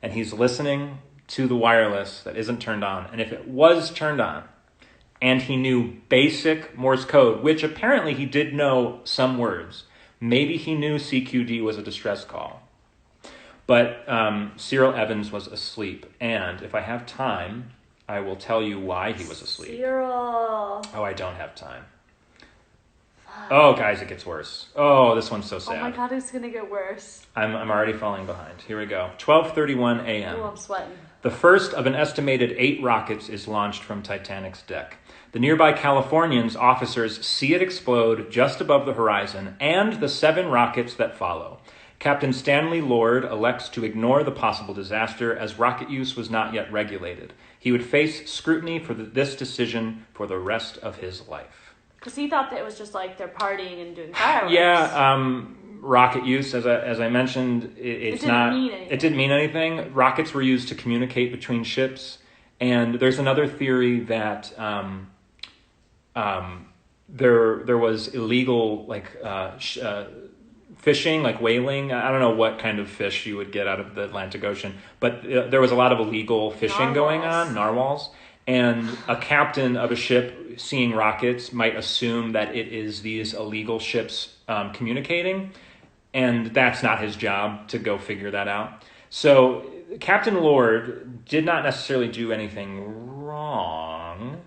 And he's listening to the wireless that isn't turned on. And if it was turned on, and he knew basic Morse code, which apparently he did know some words, maybe he knew CQD was a distress call. But Cyril Evans was asleep. And if I have time, I will tell you why he was asleep. Cyril. Oh, I don't have time. Oh, guys, it gets worse. Oh, this one's so sad. Oh my God, it's going to get worse. I'm already falling behind. Here we go. 12:31 a.m. Oh, I'm sweating. The first of an estimated 8 rockets is launched from Titanic's deck. The nearby Californians officers see it explode just above the horizon and the 7 rockets that follow. Captain Stanley Lord elects to ignore the possible disaster as rocket use was not yet regulated. He would face scrutiny for this decision for the rest of his life. Because he thought that it was just like they're partying and doing fireworks. Yeah, rocket use, as I mentioned, it didn't mean anything. Rockets were used to communicate between ships, and there's another theory that there was illegal fishing, like whaling. I don't know what kind of fish you would get out of the Atlantic Ocean, but there was a lot of illegal fishing going on, narwhals. And a captain of a ship seeing rockets might assume that it is these illegal ships communicating, and that's not his job to go figure that out. So Captain Lord did not necessarily do anything wrong.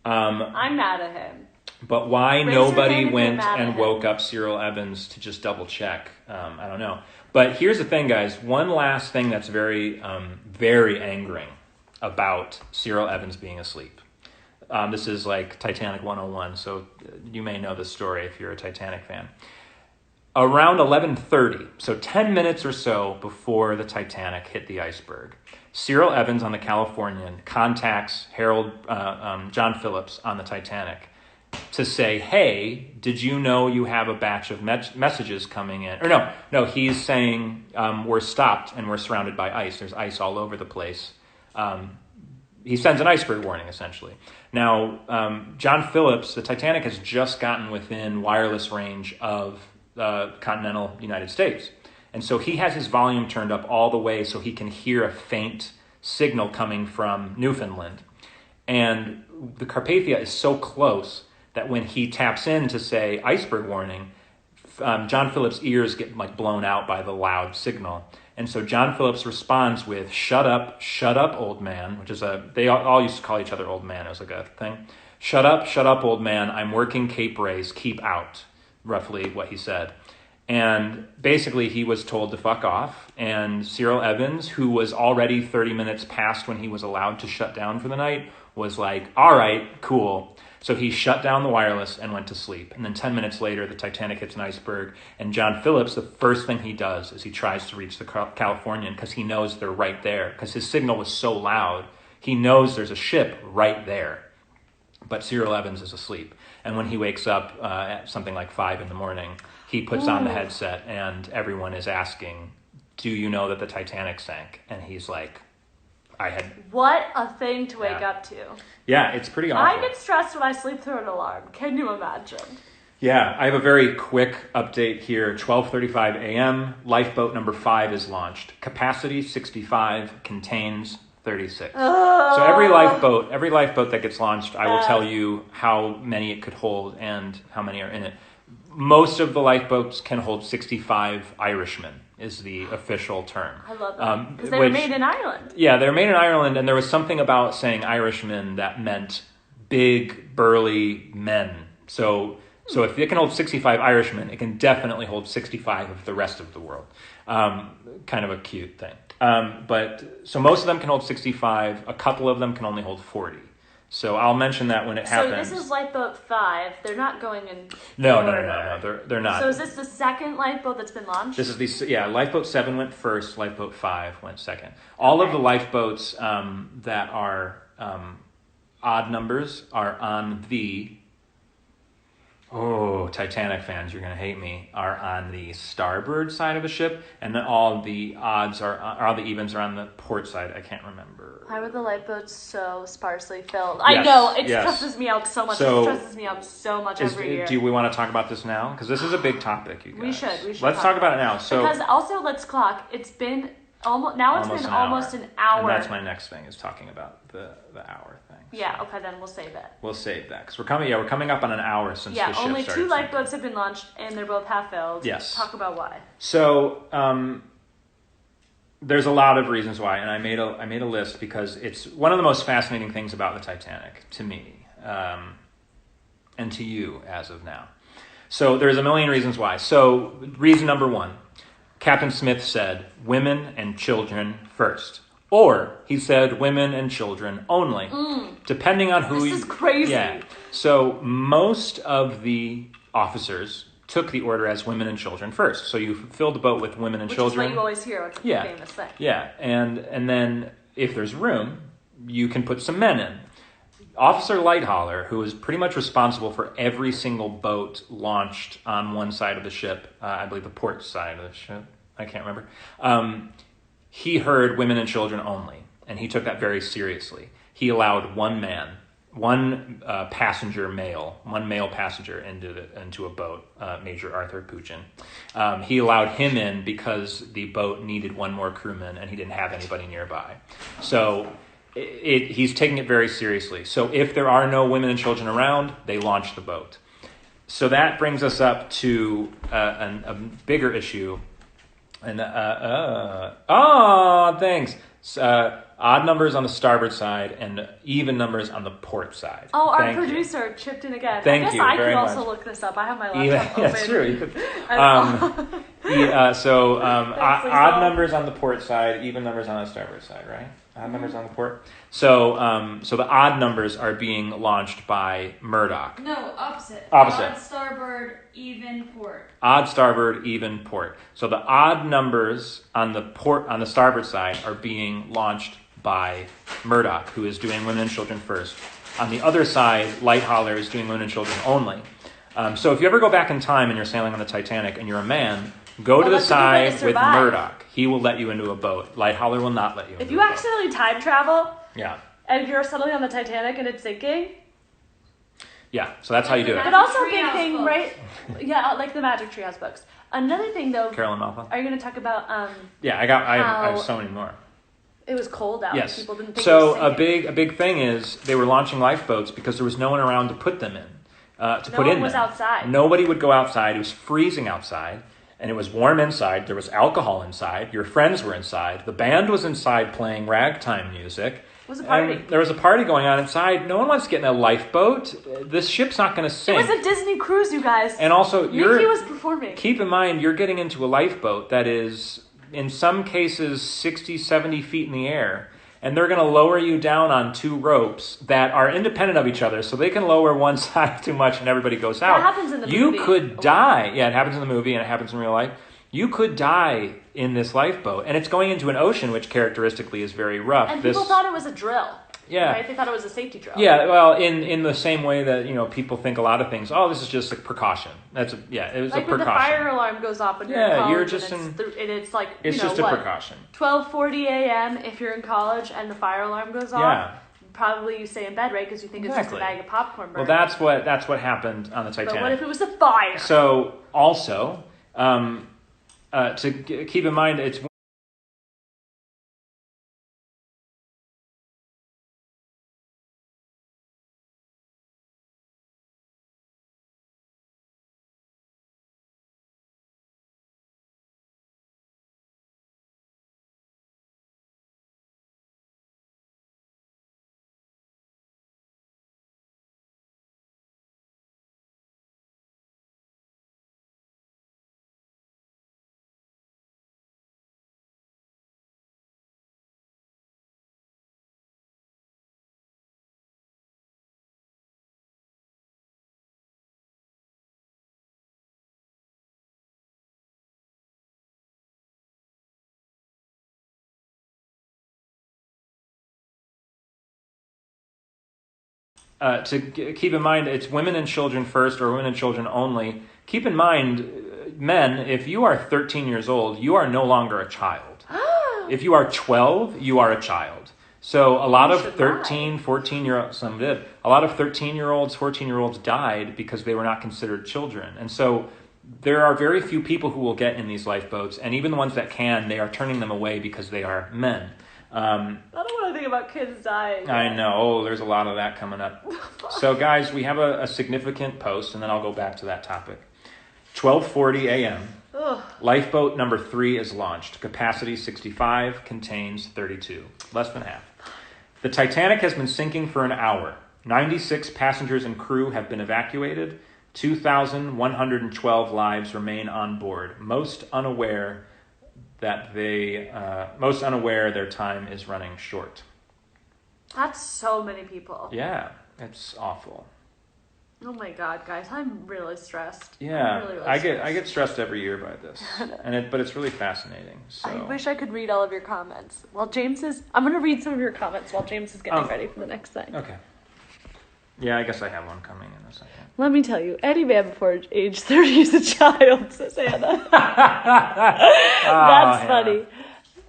I'm mad at him. But why nobody went and woke up Cyril Evans to just double check? I don't know. But here's the thing, guys. One last thing that's very, very angering about Cyril Evans being asleep. This is like Titanic 101, so you may know this story if you're a Titanic fan. Around 11:30, so 10 minutes or so before the Titanic hit the iceberg, Cyril Evans on the Californian contacts John Phillips on the Titanic to say, hey, did you know you have a batch of messages coming in? Or no, he's saying we're stopped and we're surrounded by ice. There's ice all over the place. He sends an iceberg warning, essentially. Now, John Phillips, the Titanic has just gotten within wireless range of the continental United States. And so he has his volume turned up all the way so he can hear a faint signal coming from Newfoundland. And the Carpathia is so close that when he taps in to say iceberg warning, John Phillips' ears get blown out by the loud signal. And so John Phillips responds with, shut up, old man, which is they all used to call each other old man. It was like a thing. Shut up, old man. I'm working Cape Rays. Keep out, roughly what he said. And basically he was told to fuck off. And Cyril Evans, who was already 30 minutes past when he was allowed to shut down for the night, was like, all right, cool. So he shut down the wireless and went to sleep. And then 10 minutes later, the Titanic hits an iceberg. And John Phillips, the first thing he does is he tries to reach the Californian because he knows they're right there. Because his signal was so loud, he knows there's a ship right there. But Cyril Evans is asleep. And when he wakes up at something like 5 a.m, he puts on the headset and everyone is asking, do you know that the Titanic sank? And he's like, What a thing to wake up to. Yeah, it's pretty awful. I get stressed when I sleep through an alarm. Can you imagine? Yeah, I have a very quick update here. 12:35 a.m. Lifeboat number 5 is launched. Capacity 65, contains 36. So every lifeboat that gets launched, I will tell you how many it could hold and how many are in it. Most of the lifeboats can hold 65 Irishmen, is the official term. I love that. Because they were made in Ireland. Yeah, they were made in Ireland, and there was something about saying Irishmen that meant big, burly men. So if it can hold 65 Irishmen, it can definitely hold 65 of the rest of the world. Kind of a cute thing. So most of them can hold 65. A couple of them can only hold 40. So I'll mention that when it happens. So this is Lifeboat 5. They're not going in. No. They're not. So is this the second lifeboat that's been launched? This is Lifeboat 7 went first. Lifeboat 5 went second. All of the lifeboats that are odd numbers are on the. oh, Titanic fans, you're going to hate me, are on the starboard side of the ship, and then all the evens are on the port side. I can't remember. Why were the lifeboats so sparsely filled? I know, it stresses me out so much. It stresses me out so much every year. Do we want to talk about this now? Because this is a big topic, you guys. We should Let's talk about it now. Because also, let's clock, it's been almost an hour. And that's my next thing, is talking about the hour thing. Yeah, okay, then we'll save it. We'll save that, because we're coming up on an hour since the ship started. Yeah, only 2 lifeboats have been launched, and they're both half filled. Yes. Talk about why. So, there's a lot of reasons why, and I made a list because it's one of the most fascinating things about the Titanic to me, and to you as of now. So there's a million reasons why. So reason number 1, Captain Smith said, women and children first. Or he said women and children only, depending on who. This is crazy. Yeah. So most of the officers took the order as women and children first. So you filled the boat with women and children. Which is what you always hear. It's a famous thing. Yeah, and then if there's room, you can put some men in. Officer Lighthauler, who is pretty much responsible for every single boat launched on one side of the ship, I believe the port side of the ship, I can't remember, he heard women and children only, and he took that very seriously. He allowed one male passenger into a boat, Major Arthur Puchin. He allowed him in because the boat needed one more crewman, and he didn't have anybody nearby. So he's taking it very seriously. So if there are no women and children around, they launch the boat. So that brings us up to a bigger issue. And thanks. Odd numbers on the starboard side and even numbers on the port side. Oh, our producer chipped in again. Thank I guess you I very could much. also look this up. I have my laptop open. That's true. You could. Odd numbers on the port side, even numbers on the starboard side, right? Odd numbers on the port. So the odd numbers are being launched by Murdoch. No, opposite. Opposite. Odd starboard, even port. Odd starboard, even port. So the odd numbers on the starboard side are being launched by Murdoch, who is doing women and children first. On the other side, Lighthauler is doing women and children only. So if you ever go back in time and you're sailing on the Titanic and you're a man, go to the side with Murdoch. He will let you into a boat. Lighthauler will not let you into a boat. If you accidentally time travel, yeah, and you're suddenly on the Titanic and it's sinking. Yeah, so that's how you do it. But also a big thing, right? Yeah, like the Magic Treehouse books. Another thing, though. Carolyn Malfa. Are you going to talk about? Yeah, I have so many more. It was cold out. Yes. People didn't think so it was sinking. a big thing is they were launching lifeboats because there was no one around to put them in. No one was outside. Nobody would go outside. It was freezing outside, and it was warm inside. There was alcohol inside. Your friends were inside. The band was inside playing ragtime music. It was a party. And there was a party going on inside. No one wants to get in a lifeboat. This ship's not going to sink. It was a Disney cruise, you guys. And also, Mickey was performing. Keep in mind, you're getting into a lifeboat that is, in some cases, 60, 70 feet in the air. And they're going to lower you down on 2 ropes that are independent of each other, so they can lower one side too much and everybody goes out. That happens in the movie. You could die. Yeah, it happens in the movie and it happens in real life. You could die in this lifeboat, and it's going into an ocean, which characteristically is very rough. And people thought it was a drill. Yeah. Right? They thought it was a safety drill. Yeah, well, in the same way that, people think a lot of things, this is just a precaution. It was a precaution. Like when the fire alarm goes off when you're in college, you're just and it's like, it's just a precaution. 12:40 a.m. if you're in college and the fire alarm goes off. Yeah. Probably you stay in bed, right? Because you think it's just a bag of popcorn burning. Well, that's what happened on the Titanic. But what if it was a fire? So also, to keep in mind, it's keep in mind, it's women and children first or women and children only. Keep in mind, men, if you are 13 years old, you are no longer a child. If you are 12, you are a child. So a lot of 13, 14-year-olds, some did. A lot of 13-year-olds, 14-year-olds died because they were not considered children. And so there are very few people who will get in these lifeboats, and even the ones that can, they are turning them away because they are men. I don't want to think about kids dying. I know. Oh, there's a lot of that coming up. So, guys, we have a significant post, and then I'll go back to that topic. 12:40 a.m. Lifeboat number 3 is launched. Capacity 65, contains 32. Less than half. The Titanic has been sinking for an hour. 96 passengers and crew have been evacuated. 2,112 lives remain on board. Most unaware their time is running short. That's so many people. Yeah, it's awful. Oh my God, guys, I'm really stressed. Yeah, I'm really I stressed. get stressed every year by this, but it's really fascinating. So. I wish I could read all of your comments. I'm going to read some of your comments while James is getting ready for the next thing. Okay. Yeah, I guess I have one coming in a second. Let me tell you, any man before age 30 is a child, says Hannah. That's funny.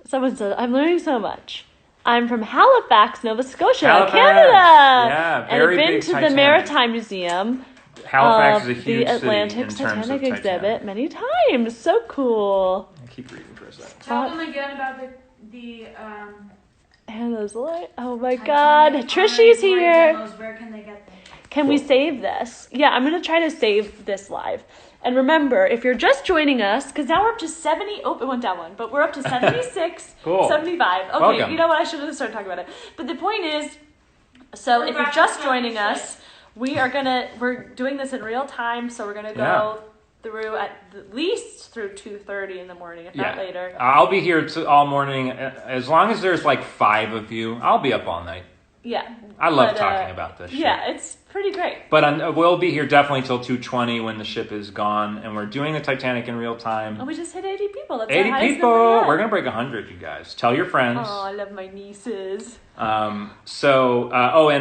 Someone said, I'm learning so much. I'm from Halifax, Nova Scotia, Canada. Yeah, And very I've been big to Titanic. the Maritime Museum. Halifax is a huge the Atlantic city in terms Titanic of exhibit Titanic. many times. So cool. I keep reading for a second. Tell them again about the Hannah's like, oh my Titanic God, Trishy's here. demos. Where can they get them? Can we save this? Yeah, I'm going to try to save this live. And remember, if you're just joining us, because now we're up to 70, it went down one, but we're up to 76, Cool. 75. Okay, Welcome. You know what? I should have started talking about it. But the point is, so if you're just joining us, we're doing this in real time, so we're going to go through at least through 2:30 in the morning, if not later. I'll be here all morning. As long as there's like 5 of you, I'll be up all night. Yeah. I love talking about this shit. Yeah, it's pretty great. But we'll be here definitely till 2:20 when the ship is gone, and we're doing the Titanic in real time. And we just hit 80 people. That's 80 our highest people! number yet. We're going to break 100, you guys. Tell your friends. Oh, I love my nieces. And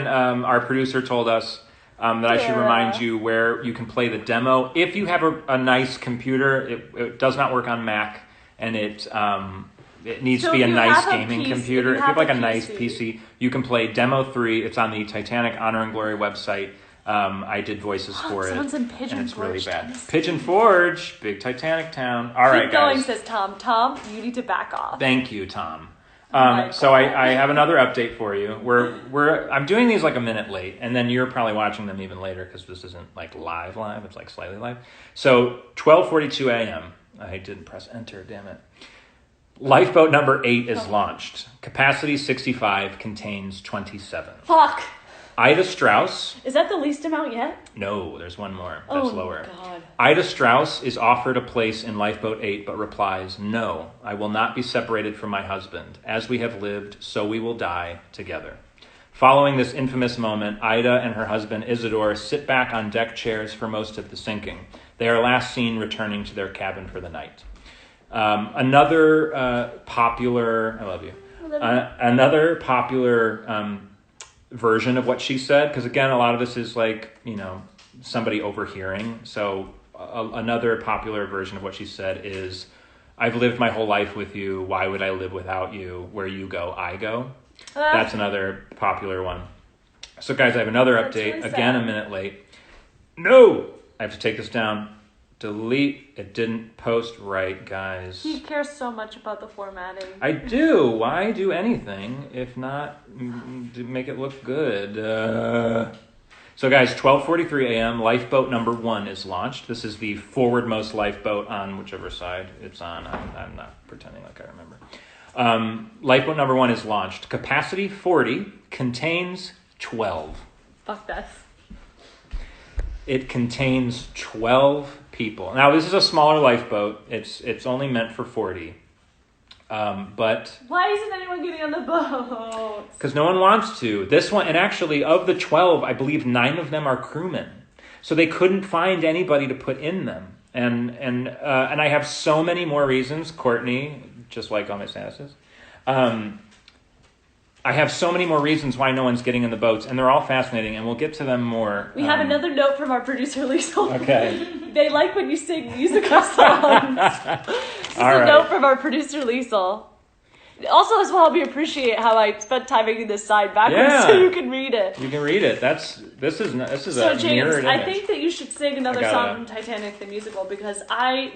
our producer told us that I should remind you where you can play the demo. If you have a nice computer, it does not work on Mac, and it needs to be a nice gaming computer. If you have like a nice PC, you can play Demo 3. It's on the Titanic Honor and Glory website. I did voices for it, in Pigeon and it's Forge, really bad. Thomas. Pigeon Forge, big Titanic town. All right, Keep going, guys. says Tom. Tom, you need to back off. Thank you, Tom. My So God. I have another update for you. I'm doing these like a minute late, and then you're probably watching them even later because this isn't like live. It's like slightly live. So 12:42 a.m. I didn't press enter. Damn it. Lifeboat number 8 is launched. Capacity 65, contains 27. Fuck. Ida Strauss. Is that the least amount yet? No, there's one more. That's lower. God. Ida Strauss is offered a place in Lifeboat 8, but replies, "No, I will not be separated from my husband. As we have lived, so we will die together." Following this infamous moment, Ida and her husband Isidore sit back on deck chairs for most of the sinking. They are last seen returning to their cabin for the night. Another popular version of what she said, because again, a lot of this is like, somebody overhearing. So another popular version of what she said is, "I've lived my whole life with you. Why would I live without you? Where you go, I go." That's another popular one. So guys, I have another update. Really again, sad. a minute late. No! I have to take this down. Delete. It didn't post right, guys. He cares so much about the formatting. I do. Why do anything if not to make it look good? So guys, 12:43 a.m. Lifeboat number 1 is launched. This is the forwardmost lifeboat on whichever side it's on. I'm not pretending like I remember. Lifeboat number 1 is launched. Capacity 40, contains 12. Fuck that. It contains 12 people. Now, this is a smaller lifeboat. It's only meant for 40. But Why isn't anyone getting on the boat? because no one wants to. This one, and actually, of the 12, I believe 9 of them are crewmen. So they couldn't find anybody to put in them. And I have so many more reasons, Courtney, just like all my statuses. I have so many more reasons why no one's getting in the boats, and they're all fascinating, and we'll get to them more. We have another note from our producer, Lisa. Okay. They like when you sing musical songs. This is a note from our producer, Liesel. Also, as well, we appreciate how I spent time making this sign backwards so you can read it. You can read it. This is so a James, mirrored image. I think that you should sing another song from Titanic the musical because I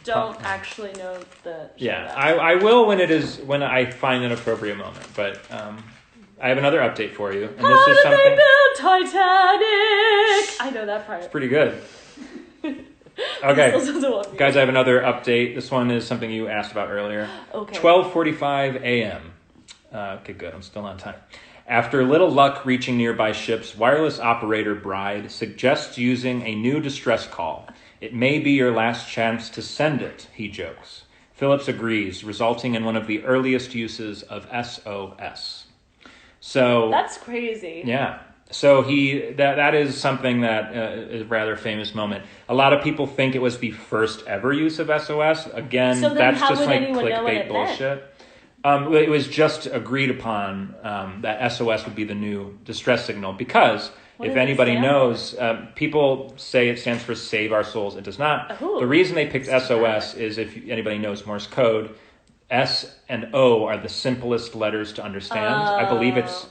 don't actually know the show. Yeah, I will when I find an appropriate moment. But I have another update for you, and How did they build Titanic? I know that part. It's pretty good. Okay, guys, I have another update. This one is something you asked about earlier. Okay. 12:45 a.m. Okay, good. I'm still on time. After little luck reaching nearby ships, wireless operator Bride suggests using a new distress call. It may be your last chance to send it, he jokes. Phillips agrees, resulting in one of the earliest uses of SOS. So that's crazy. Yeah. So that is something that is a rather famous moment. A lot of people think it was the first ever use of SOS. Again, so that's just like clickbait bullshit. It was just agreed upon that SOS would be the new distress signal because if anybody knows, people say it stands for Save Our Souls. It does not. Ooh. The reason they picked SOS is if anybody knows Morse code, S and O are the simplest letters to understand. I believe it's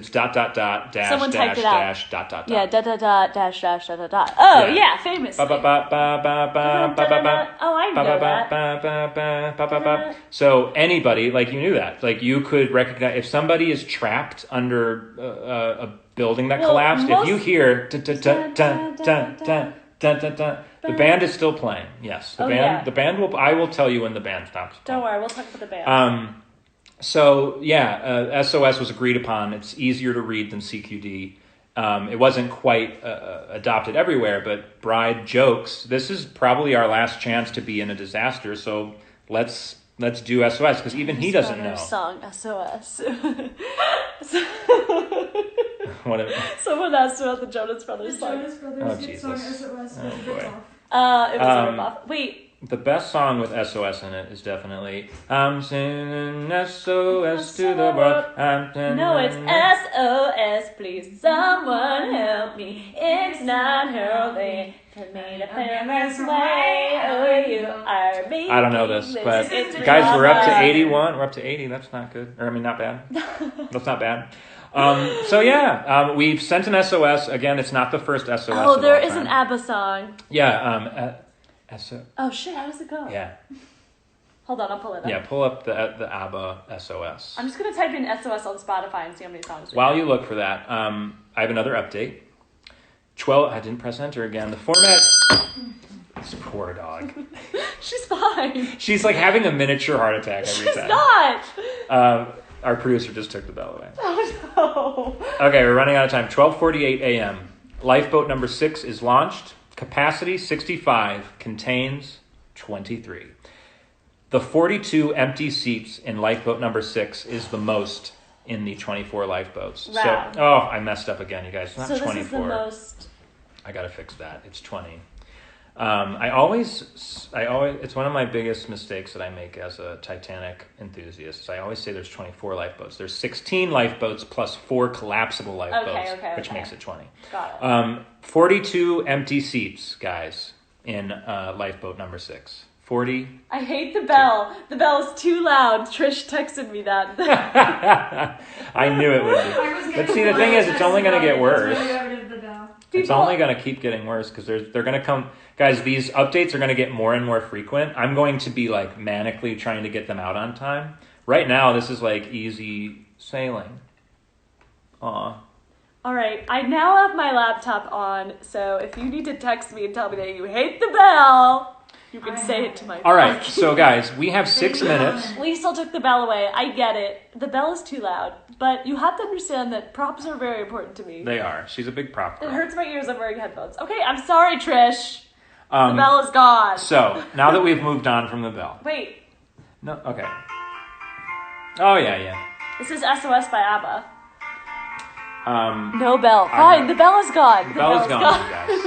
dot dash Someone dash dash dot dot. Yeah, dot dot dot dash dash dot dot dot. Oh yeah, famous. Oh, I know that. So anybody, like you knew that, like you could recognize if somebody is trapped under a building that collapsed. If you hear the band is still playing. Yes, the band. The band will. I will tell you when the band stops playing. Don't worry, we'll talk about the band. So yeah, SOS was agreed upon. It's easier to read than CQD. It wasn't quite adopted everywhere, but Bride jokes, this is probably our last chance to be in a disaster. So let's do SOS because even he doesn't know. Song SOS. Someone asked about the Jonas Brothers song. Jonas Brothers song SOS was a bit off. It was a rip-off. Wait. The best song with SOS in it is definitely I'm singing SOS to the world. No, it's SOS. Please, someone help me. It's not healthy for me to feel this way. Oh, you are me. I don't know this, but guys, we're up to 81. We're up to 80. That's not good. Not bad. That's not bad. We've sent an SOS. Again, it's not the first SOS. Oh, there is an ABBA song. Yeah. Oh shit! How does it go? Yeah. Hold on, I'll pull it up. Yeah, pull up the ABBA SOS. I'm just gonna type in SOS on Spotify and see how many songs. While you look for that, I have another update. 12. I didn't press enter again. The format. This poor dog. She's fine. She's like having a miniature heart attack every time. She's not. Our producer just took the bell away. Oh no. Okay, we're running out of time. 12:48 a.m. Lifeboat number 6 is launched. Capacity 65, contains 23. The 42 empty seats in lifeboat number 6 is the most in the 24 lifeboats. Wow. So, I messed up again, you guys. It's not 24. This is the most. I gotta fix that. It's 20. I always, it's one of my biggest mistakes that I make as a Titanic enthusiast. I always say there's 24 lifeboats. There's 16 lifeboats plus 4 collapsible lifeboats, which makes it 20. Got it. 42 empty seats, guys, in lifeboat number 6. 40. I hate the bell. The bell is too loud. Trish texted me that. I knew it would be. But see, the thing is, it's only going to get worse. It's only going to keep getting worse because they're going to come. Guys, these updates are going to get more and more frequent. I'm going to be like manically trying to get them out on time. Right now, this is like easy sailing. Aw. All right, I now have my laptop on, so if you need to text me and tell me that you hate the bell, you can say it to my face. All right, so guys, we have 6 minutes. Liesel took the bell away. I get it. The bell is too loud, but you have to understand that props are very important to me. They are. She's a big prop girl. It hurts my ears. I'm wearing headphones. Okay, I'm sorry, Trish. The bell is gone. So, now that we've moved on from the bell. Wait. No, okay. Oh, yeah. This is SOS by ABBA. No bell. Fine, the bell is gone. The bell is gone, you guys.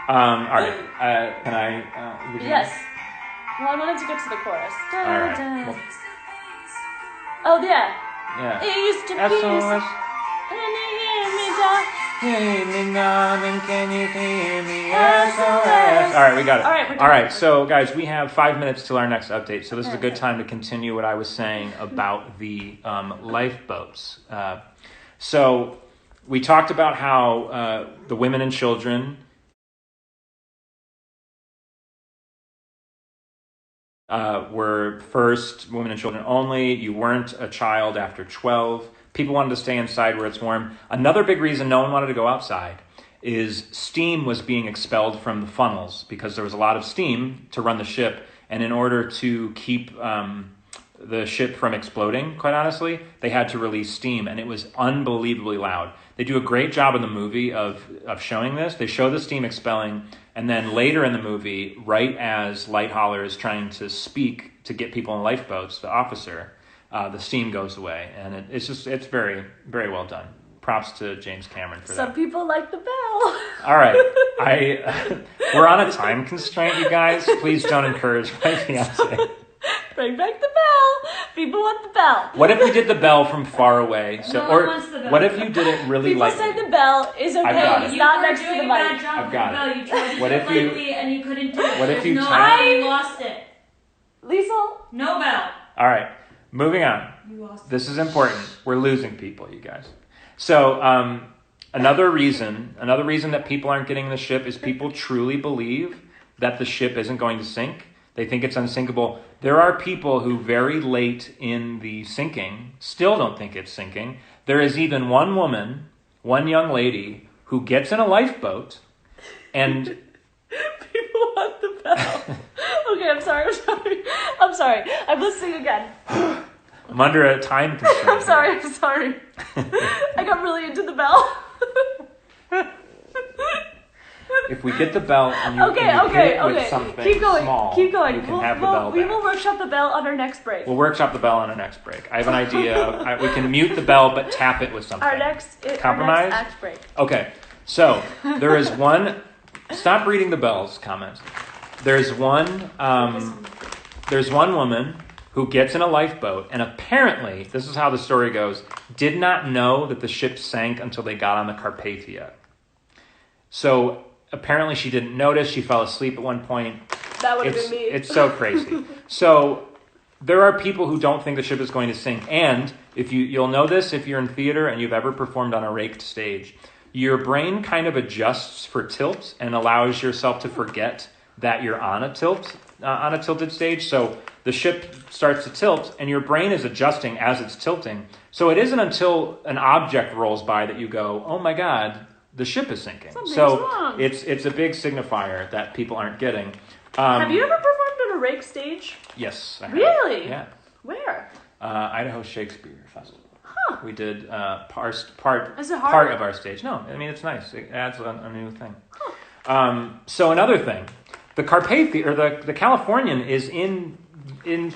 All right. Can I? Yes. Well, I wanted to get to the chorus. All right. Well, Oh, yeah. yeah. It used to be. SOS. Can you hear me, Doc? Hear me, darling, can you hear me? SOS. All right, we got it. All right, we're done. All right, so guys, we have 5 minutes till our next update. So this is a good time to continue what I was saying about the lifeboats. So we talked about how the women and children were first women and children only. You weren't a child after 12. People wanted to stay inside where it's warm. Another big reason no one wanted to go outside is steam was being expelled from the funnels because there was a lot of steam to run the ship. And in order to keep the ship from exploding, quite honestly, they had to release steam. And it was unbelievably loud. They do a great job in the movie of showing this. They show the steam expelling. And then later in the movie, right as Lighthauler is trying to speak to get people in lifeboats, the officer, the steam goes away. And it's very, very well done. Props to James Cameron for that. Some people like the bell. All right. We're on a time constraint, you guys. Please don't encourage my fiancé. Bring back the bell. People want the bell. What if we did the bell from far away? No one wants the bell. What if you did it really People lightly? say the bell is I've got okay. it. It's not next to the mic. I've got it. You tried to What do if it you- lightly and you couldn't do it. what if There's you no tap- way you lost it. Liesel? No bell. All right. Moving on. You lost This is important. We're losing people, you guys. So another reason that people aren't getting the ship is people truly believe that the ship isn't going to sink. They think it's unsinkable. There are people who very late in the sinking still don't think it's sinking. There is even one woman, one young lady, who gets in a lifeboat and... People want the bell. Okay, I'm sorry. I'm listening again. I'm under a time constraint. I'm sorry. I got really into the bell. If we get the bell and you, Okay. hit it with something Keep going. small, Keep going. you can have the bell We back. will workshop the bell on our next break. We'll workshop the bell on our next break. I have an idea. We can mute the bell, but tap it with something. Our next Compromise? act break. Okay, so there is one... Stop reading the bells comments. There's one woman who gets in a lifeboat, and apparently, this is how the story goes, did not know that the ship sank until they got on the Carpathia. So apparently she didn't notice. She fell asleep at one point. That would have been me. It's so crazy. So there are people who don't think the ship is going to sink. And if you'll know this if you're in theater and you've ever performed on a raked stage, your brain kind of adjusts for tilt and allows yourself to forget that you're on a tilted stage. So the ship starts to tilt and your brain is adjusting as it's tilting. So it isn't until an object rolls by that you go, oh my God, the ship is sinking. Something's so wrong. it's a big signifier that people aren't getting. Have you ever performed on a rake stage? Yes. I have. Really? Yeah. Where? Idaho Shakespeare Festival. Huh. We did part Is it hard? part of our stage. No, I mean it's nice. It adds a new thing. So another thing, the Carpathia or the Californian is in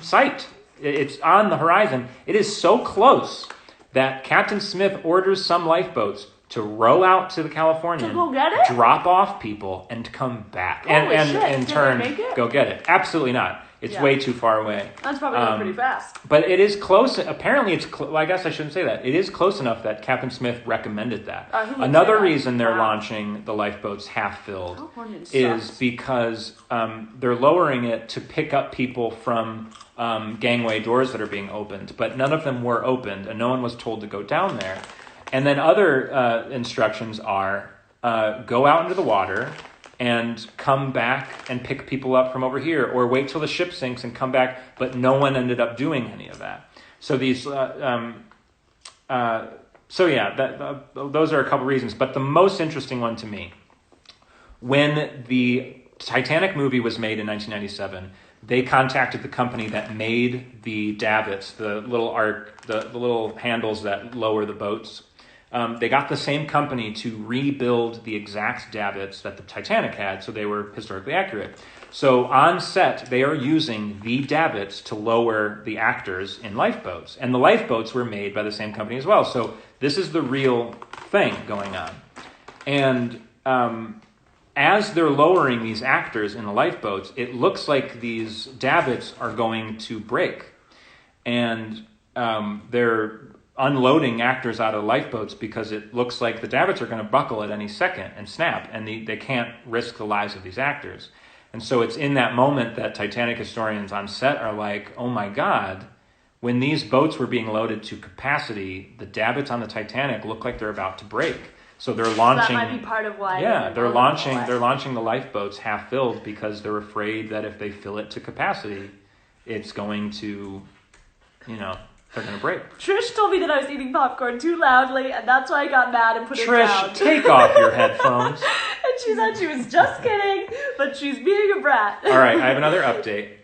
sight. It's on the horizon. It is so close that Captain Smith orders some lifeboats to row out to the Californian, To go get it? drop off people, and come back, Holy and shit. in Did they turn make it? go get it. Absolutely not. It's Yeah. way too far away. That's probably going pretty fast. But it is close. Apparently, well, I guess I shouldn't say that. It is close enough that Captain Smith recommended that. Who would Another say that? reason they're Wow. launching the lifeboats half filled Californian is sucks. because they're lowering it to pick up people from gangway doors that are being opened. But none of them were opened, and no one was told to go down there. And then other instructions are go out into the water and come back and pick people up from over here, or wait till the ship sinks and come back. But no one ended up doing any of that. So these, those are a couple reasons. But the most interesting one to me, when the Titanic movie was made in 1997, they contacted the company that made the davits, the little handles that lower the boats. They got the same company to rebuild the exact davits that the Titanic had, so they were historically accurate. So on set, they are using the davits to lower the actors in lifeboats. And the lifeboats were made by the same company as well. So this is the real thing going on. And as they're lowering these actors in the lifeboats, it looks like these davits are going to break. And they're unloading actors out of lifeboats because it looks like the davits are going to buckle at any second and snap, and they can't risk the lives of these actors. And so it's in that moment that Titanic historians on set are like, oh my God, when these boats were being loaded to capacity, the davits on the Titanic look like they're about to break. So they're launching. That might be part of why. Yeah, they're launching the lifeboats half filled because they're afraid that if they fill it to capacity, it's going to, they're going to break. Trish told me that I was eating popcorn too loudly, and that's why I got mad and put it down. Trish, take off your headphones. And she said she was just kidding, but she's being a brat. All right, I have another update.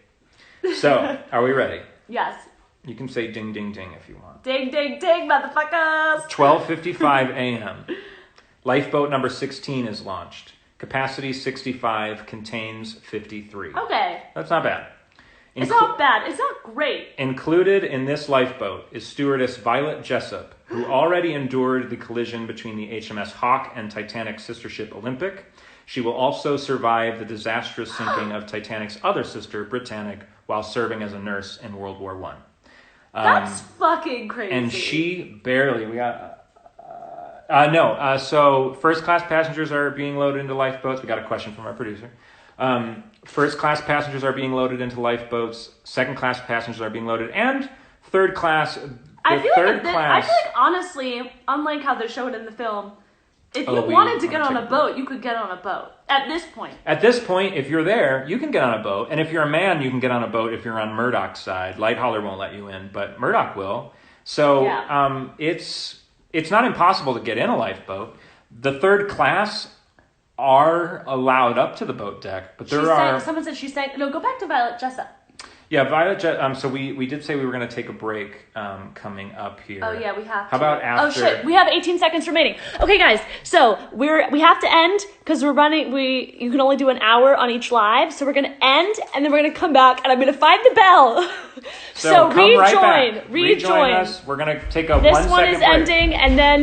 So, are we ready? Yes. You can say ding, ding, ding if you want. Ding, ding, ding, motherfuckers. 12:55 a.m. Lifeboat number 16 is launched. Capacity 65, contains 53. Okay. That's not bad. It's not bad. It's not great. Included in this lifeboat is stewardess Violet Jessup, who already endured the collision between the HMS Hawk and Titanic's sister ship Olympic. She will also survive the disastrous sinking of Titanic's other sister, Britannic, while serving as a nurse in World War I. That's fucking crazy. And she barely... So first-class passengers are being loaded into lifeboats. We got a question from our producer. First-class passengers are being loaded into lifeboats. Second-class passengers are being loaded. And third-class... I feel like, honestly, unlike how they show it in the film, if you wanted to get on a boat, you could get on a boat. At this point. At this point, if you're there, you can get on a boat. And if you're a man, you can get on a boat if you're on Murdoch's side. Lighthauler won't let you in, but Murdoch will. So it's not impossible to get in a lifeboat. The third class are allowed up to the boat deck, but someone said she sang. No, go back to Violet Jessup. Yeah, Violet Jessup. So we did say we were going to take a break coming up here. Oh yeah, we have to. How about after? Oh shit, we have 18 seconds remaining. Okay, guys, so we have to end because we're running. You can only do an hour on each live, so we're going to end and then we're going to come back and I'm going to find the bell. So come rejoin, right back. rejoin us. We're going to take a 1 second break. This one is ending and then